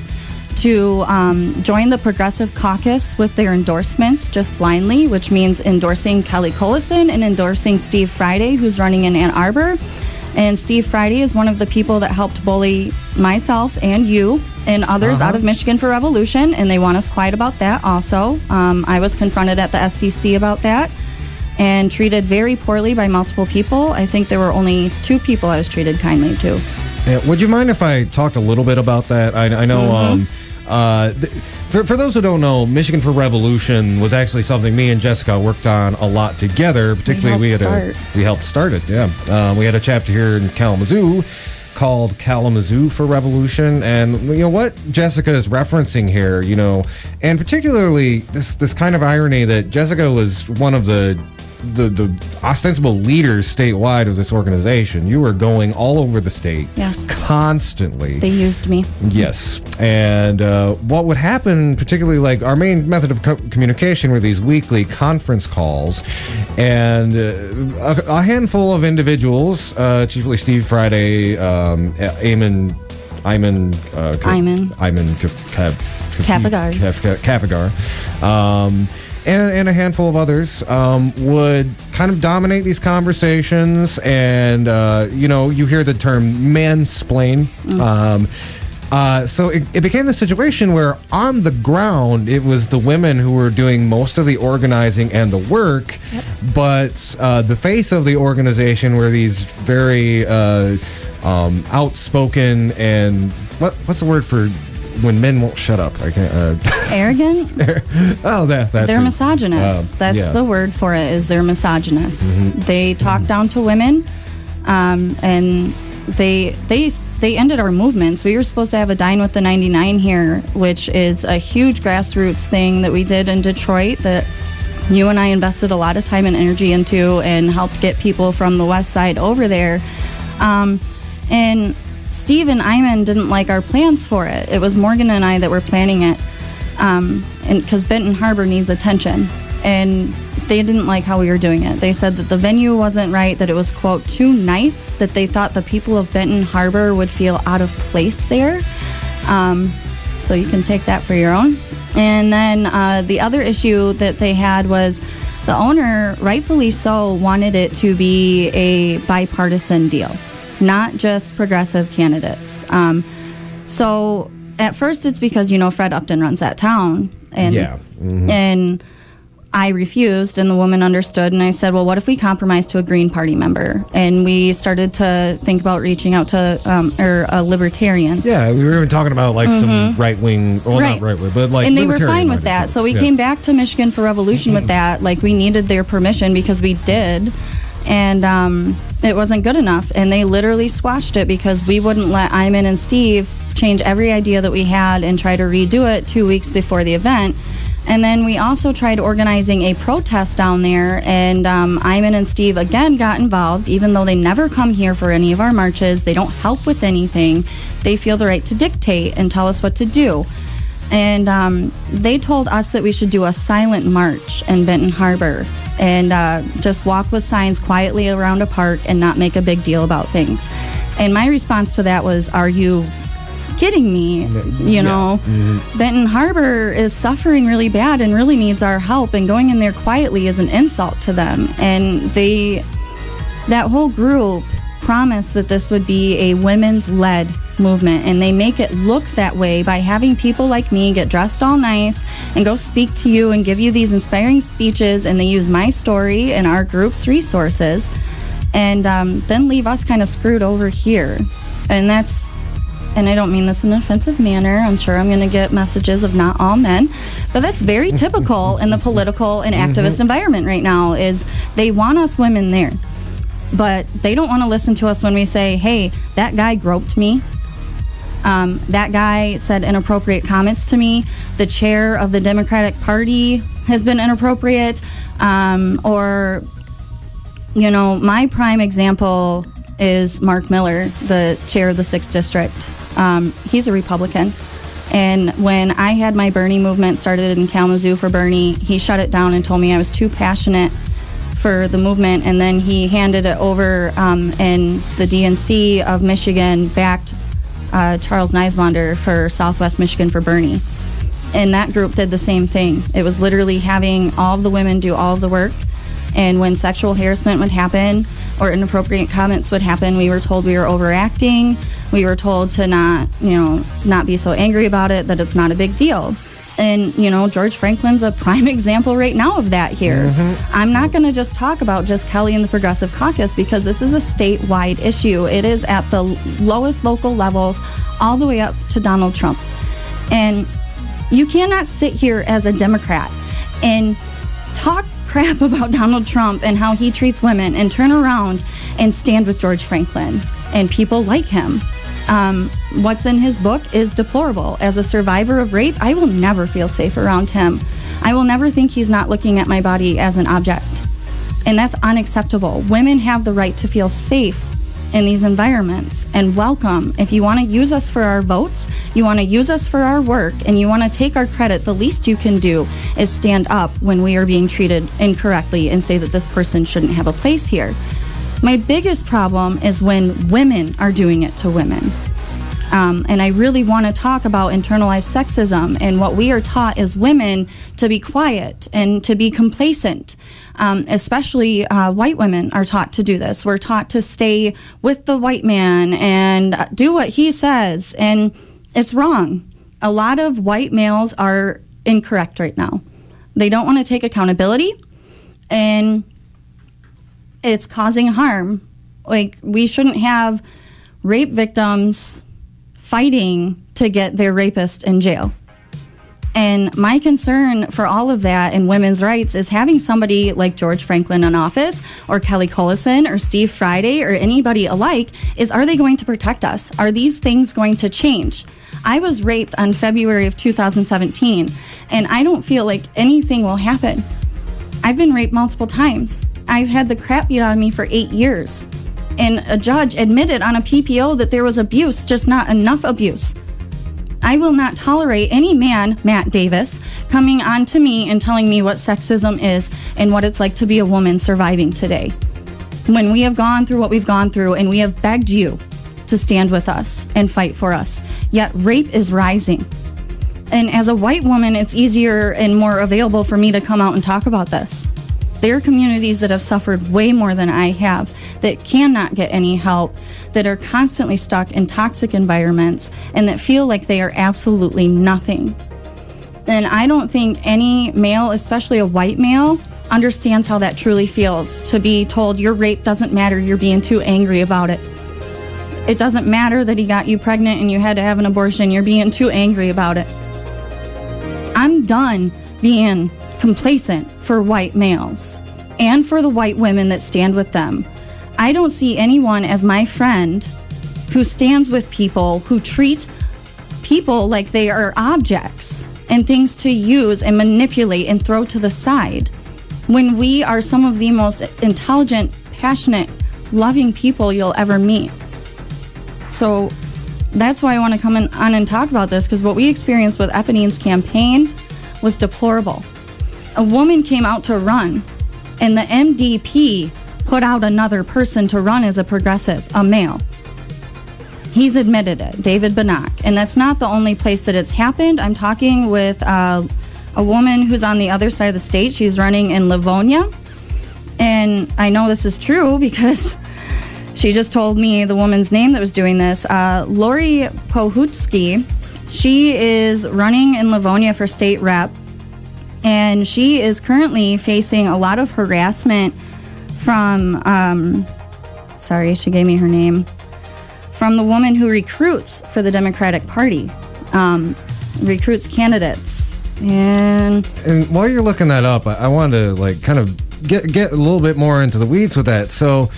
to join the Progressive Caucus with their endorsements just blindly, which means endorsing Kelly Collison and endorsing Steve Friday, who's running in Ann Arbor. And Steve Friday is one of the people that helped bully myself and you and others out of Michigan for Revolution, and they want us quiet about that also. I was confronted at the SCC about that and treated very poorly by multiple people. I think there were only 2 people I was treated kindly to. Yeah, would you mind if I talked a little bit about that? I know for those who don't know, Michigan for Revolution was actually something me and Jessica worked on a lot together. Particularly, we helped start it. Yeah, we had a chapter here in Kalamazoo called Kalamazoo for Revolution, and you know what Jessica is referencing here, you know, and particularly this kind of irony that Jessica was one of the ostensible leaders statewide of this organization. You were going all over the state. Yes. Constantly. They used me. Yes. And what would happen, particularly like our main method of communication were these weekly conference calls, and a handful of individuals, chiefly Steve Friday, Ayman Kafagar, and a handful of others would kind of dominate these conversations, and you know, you hear the term mansplain. So it became the situation where on the ground it was the women who were doing most of the organizing and the work, but the face of the organization were these very outspoken and what's the word for when men won't shut up? I can't. Arrogant? They're misogynists. That's the word for it. Is they're misogynists. They talk down to women, and they ended our movements. We were supposed to have a Dine with the 99 here, which is a huge grassroots thing that we did in Detroit that you and I invested a lot of time and energy into and helped get people from the west side over there. And Steve and Iman didn't like our plans for it. It was Morgan and I that were planning it, and because Benton Harbor needs attention, and they didn't like how we were doing it. They said that the venue wasn't right, that it was, quote, too nice, that they thought the people of Benton Harbor would feel out of place there. So you can take that for your own. And then the other issue that they had was the owner, rightfully so, wanted it to be a bipartisan deal, not just progressive candidates. So at first it's because, you know, Fred Upton runs that town. And, and I refused, and the woman understood, and I said, well, what if we compromise to a Green Party member? And we started to think about reaching out to a libertarian. Yeah, we were even talking about like some right-wing, well, not right-wing, but like, and they were fine with that. So we came back to Michigan for Revolution with that. Like, we needed their permission because we did. And it wasn't good enough, and they literally squashed it because we wouldn't let Iman and Steve change every idea that we had and try to redo it 2 weeks before the event. And then we also tried organizing a protest down there, and Iman and Steve again got involved, even though they never come here for any of our marches. They don't help with anything. They feel the right to dictate and tell us what to do. And they told us that we should do a silent march in Benton Harbor and just walk with signs quietly around a park and not make a big deal about things. And my response to that was, are you kidding me? You know, Benton Harbor is suffering really bad and really needs our help, and going in there quietly is an insult to them. And that whole group promised that this would be a women's-led movement, and they make it look that way by having people like me get dressed all nice and go speak to you and give you these inspiring speeches, and they use my story and our group's resources, and then leave us kind of screwed over here. And I don't mean this in an offensive manner. I'm sure I'm going to get messages of not all men, but that's very typical in the political and activist environment right now. Is they want us women there, but they don't want to listen to us when we say, hey, that guy groped me. That guy said inappropriate comments to me. The chair of the Democratic Party has been inappropriate. Or, you know, my prime example is Mark Miller, the chair of the 6th District. He's a Republican. And when I had my Bernie movement started in Kalamazoo for Bernie, he shut it down and told me I was too passionate for the movement. And then he handed it over, and the DNC of Michigan backed Charles Neiswander for Southwest Michigan for Bernie. And that group did the same thing. It was literally having all of the women do all of the work. And when sexual harassment would happen or inappropriate comments would happen, we were told we were overacting. We were told to not be so angry about it, that it's not a big deal. And, you know, George Franklin's a prime example right now of that here. I'm not going to just talk about just Kelly and the Progressive Caucus, because this is a statewide issue. It is at the lowest local levels all the way up to Donald Trump. And you cannot sit here as a Democrat and talk crap about Donald Trump and how he treats women and turn around and stand with George Franklin and people like him. What's in his book is deplorable. As a survivor of rape, I will never feel safe around him. I will never think he's not looking at my body as an object. And that's unacceptable. Women have the right to feel safe in these environments and welcome. If you want to use us for our votes, you want to use us for our work, and you want to take our credit, the least you can do is stand up when we are being treated incorrectly and say that this person shouldn't have a place here. My biggest problem is when women are doing it to women. And I really want to talk about internalized sexism and what we are taught as women to be quiet and to be complacent. Especially white women are taught to do this. We're taught to stay with the white man and do what he says. And it's wrong. A lot of white males are incorrect right now. They don't want to take accountability, and it's causing harm. Like, we shouldn't have rape victims fighting to get their rapist in jail. And my concern for all of that in women's rights is having somebody like George Franklin in office, or Kelly Collison, or Steve Friday, or anybody alike, is, are they going to protect us? Are these things going to change? I was raped on February of 2017, and I don't feel like anything will happen. I've been raped multiple times. I've had the crap beat out of me for 8 years. And a judge admitted on a PPO that there was abuse, just not enough abuse. I will not tolerate any man, Matt Davis, coming on to me and telling me what sexism is and what it's like to be a woman surviving today. When we have gone through what we've gone through, and we have begged you to stand with us and fight for us, yet rape is rising. And as a white woman, it's easier and more available for me to come out and talk about this. There are communities that have suffered way more than I have, that cannot get any help, that are constantly stuck in toxic environments, and that feel like they are absolutely nothing. And I don't think any male, especially a white male, understands how that truly feels, to be told your rape doesn't matter, you're being too angry about it. It doesn't matter that he got you pregnant and you had to have an abortion, you're being too angry about it. I'm done being complacent for white males and for the white women that stand with them. I don't see anyone as my friend who stands with people who treat people like they are objects and things to use and manipulate and throw to the side, when we are some of the most intelligent, passionate, loving people you'll ever meet. So that's why I want to come on and talk about this, because what we experienced with Eponine's campaign was deplorable. A woman came out to run, and the MDP put out another person to run as a progressive, a male. He's admitted it, David Bannock. And that's not the only place that it's happened. I'm talking with a woman who's on the other side of the state. She's running in Livonia. And I know this is true because she just told me the woman's name that was doing this. Lori Pohutsky. She is running in Livonia for state rep. And she is currently facing a lot of harassment from, sorry, she gave me her name, from the woman who recruits for the Democratic Party, recruits candidates. And while you're looking that up, I wanted to kind of get a little bit more into the weeds with that. So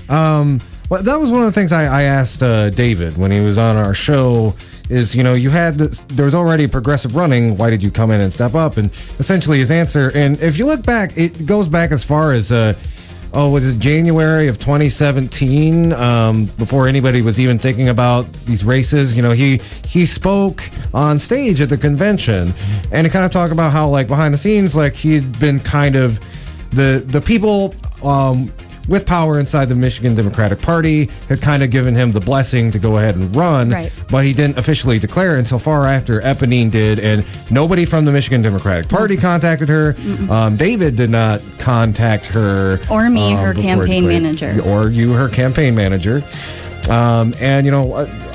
that was one of the things I asked David when he was on our show. is, you had there was already progressive running. Why did you come in and step up? And essentially his answer, and if you look back, it goes back as far as was it January of 2017, before anybody was even thinking about these races. He spoke on stage at the convention, and he kind of talked about how, like, behind the scenes, like, he'd been kind of the people with power inside the Michigan Democratic Party had kind of given him the blessing to go ahead and run, right. But he didn't officially declare until far after Eponine did, and nobody from the Michigan Democratic Party contacted her. David did not contact her. Or me, her campaign manager. Or you, her campaign manager. And,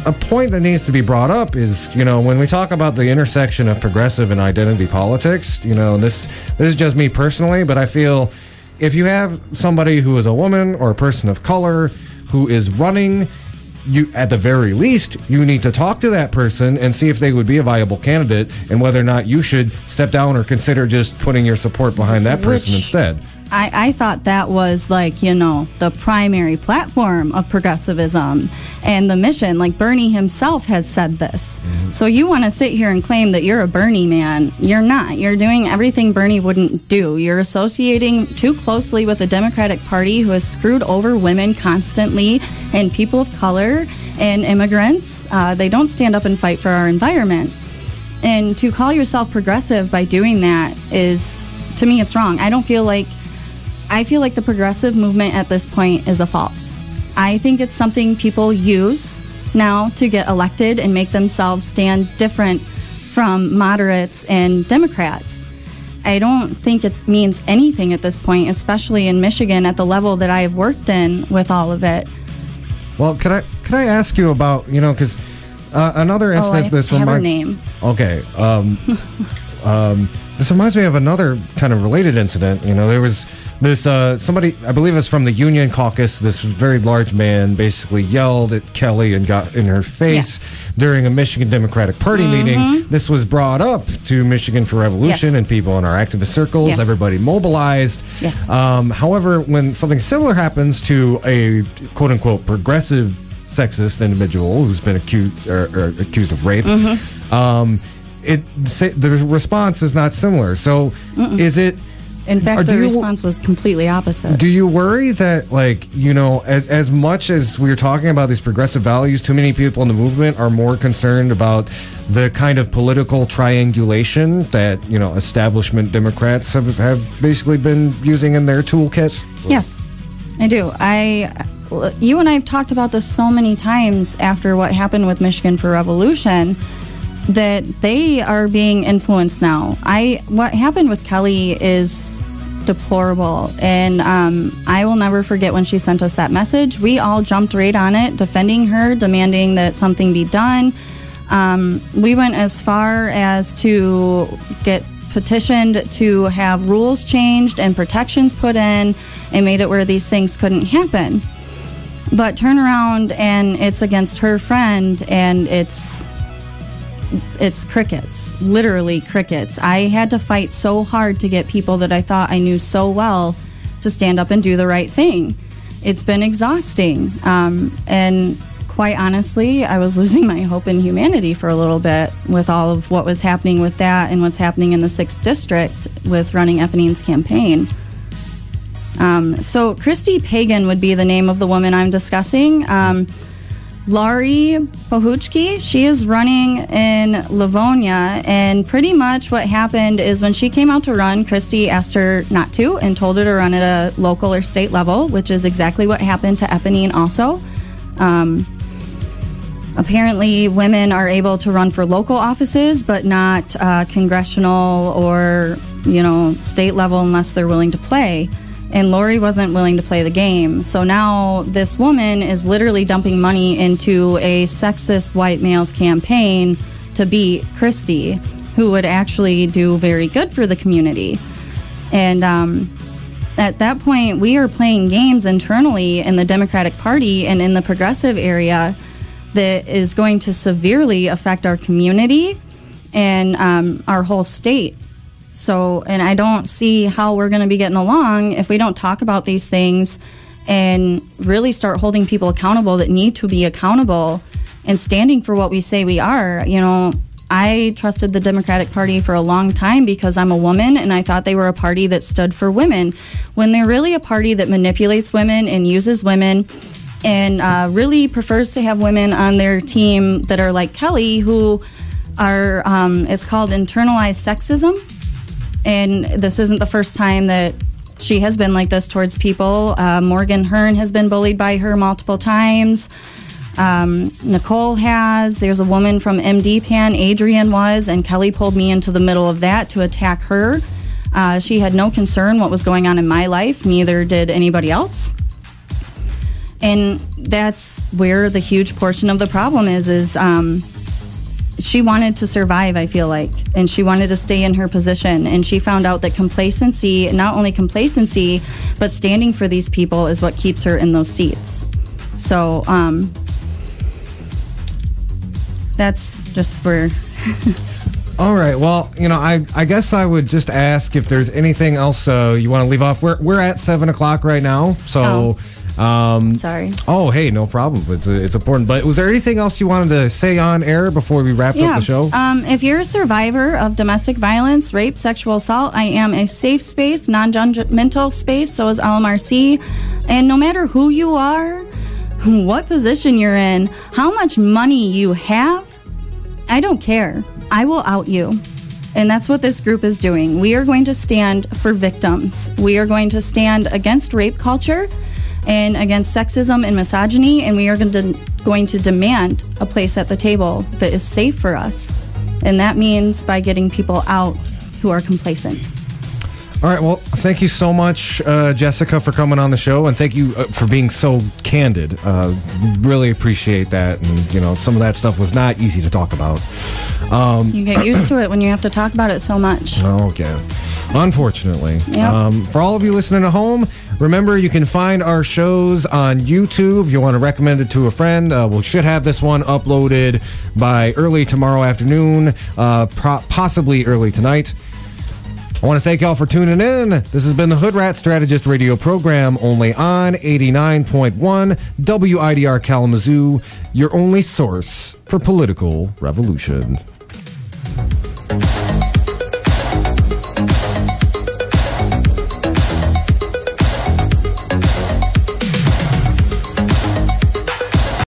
a point that needs to be brought up is, when we talk about the intersection of progressive and identity politics, this is just me personally, but I feel if you have somebody who is a woman or a person of color who is running, you, at the very least, you need to talk to that person and see if they would be a viable candidate and whether or not you should step down or consider just putting your support behind that person instead. I thought that was the primary platform of progressivism and the mission. Like, Bernie himself has said this. Mm-hmm. So you want to sit here and claim that you're a Bernie man. You're not. You're doing everything Bernie wouldn't do. You're associating too closely with the Democratic Party, who has screwed over women constantly and people of color and immigrants. They don't stand up and fight for our environment. And to call yourself progressive by doing that is, to me, it's wrong. I feel like the progressive movement at this point is a false. I think it's something people use now to get elected and make themselves stand different from moderates and Democrats. I don't think it means anything at this point, especially in Michigan at the level that I have worked in with all of it. Well, could I ask you about, because another incident this reminds her name. Okay. This reminds me of another kind of related incident. There was this somebody, I believe it's from the Union Caucus, this very large man basically yelled at Kelly and got in her face during a Michigan Democratic Party meeting. This was brought up to Michigan for Revolution and people in our activist circles. Everybody mobilized. However, when something similar happens to a quote-unquote progressive sexist individual who's been accused of rape, the response is not similar. So is it... In fact, the response was completely opposite. Do you worry that, as much as we're talking about these progressive values, too many people in the movement are more concerned about the kind of political triangulation that, establishment Democrats have basically been using in their toolkit? Yes, I do. You and I have talked about this so many times after what happened with Michigan for Revolution, that they are being influenced now. What happened with Kelly is deplorable, and I will never forget when she sent us that message. We all jumped right on it, defending her, demanding that something be done. We went as far as to get petitioned to have rules changed and protections put in and made it where these things couldn't happen. But turn around and it's against her friend, and it's crickets, literally crickets. I had to fight so hard to get people that I thought I knew so well to stand up and do the right thing. It's been exhausting. And quite honestly, I was losing my hope in humanity for a little bit with all of what was happening with that and what's happening in the 6th District with running Eponine's campaign. So Christy Pagan would be the name of the woman I'm discussing. Laurie Pohuchki, she is running in Livonia, and pretty much what happened is when she came out to run, Christy asked her not to and told her to run at a local or state level, which is exactly what happened to Eponine also. Apparently, women are able to run for local offices, but not congressional or, state level unless they're willing to play. And Lori wasn't willing to play the game. So now this woman is literally dumping money into a sexist white male's campaign to beat Christy, who would actually do very good for the community. And at that point, we are playing games internally in the Democratic Party and in the progressive area that is going to severely affect our community and our whole state. So, and I don't see how we're going to be getting along if we don't talk about these things and really start holding people accountable that need to be accountable and standing for what we say we are. You know, I trusted the Democratic Party for a long time because I'm a woman, and I thought they were a party that stood for women, when they're really a party that manipulates women and uses women, and really prefers to have women on their team that are like Kelly, who are, it's called internalized sexism. And this isn't the first time that she has been like this towards people. Morgan Hearn has been bullied by her multiple times. Nicole has. There's a woman from MD Pan, Adrian was, and Kelly pulled me into the middle of that to attack her. She had no concern what was going on in my life, neither did anybody else. And that's where the huge portion of the problem is she wanted to survive, I feel like, and she wanted to stay in her position, and she found out that complacency, not only complacency, but standing for these people is what keeps her in those seats. So, that's just where... All right. Well, you know, I guess I would just ask if there's anything else you want to leave off. We're at 7 o'clock right now, so... Sorry. Oh, hey, no problem. It's important. But was there anything else you wanted to say on air before we wrapped up the show? If you're a survivor of domestic violence, rape, sexual assault, I am a safe space, non-judgmental space, so is LMRC. And no matter who you are, what position you're in, how much money you have, I don't care. I will out you. And that's what this group is doing. We are going to stand for victims. We are going to stand against rape culture and against sexism and misogyny, and we are going to demand a place at the table that is safe for us. And that means by getting people out who are complacent. All right. Well, thank you so much, Jessica, for coming on the show, and thank you for being so candid. Really appreciate that. And, you know, some of that stuff was not easy to talk about. You get used to it when you have to talk about it so much. Okay. Unfortunately. Yep. For all of you listening at home, remember you can find our shows on YouTube. If you want to recommend it to a friend, we should have this one uploaded by early tomorrow afternoon, possibly early tonight. I want to thank y'all for tuning in. This has been the Hoodrat Strategist radio program, only on 89.1 WIDR Kalamazoo, your only source for political revolution.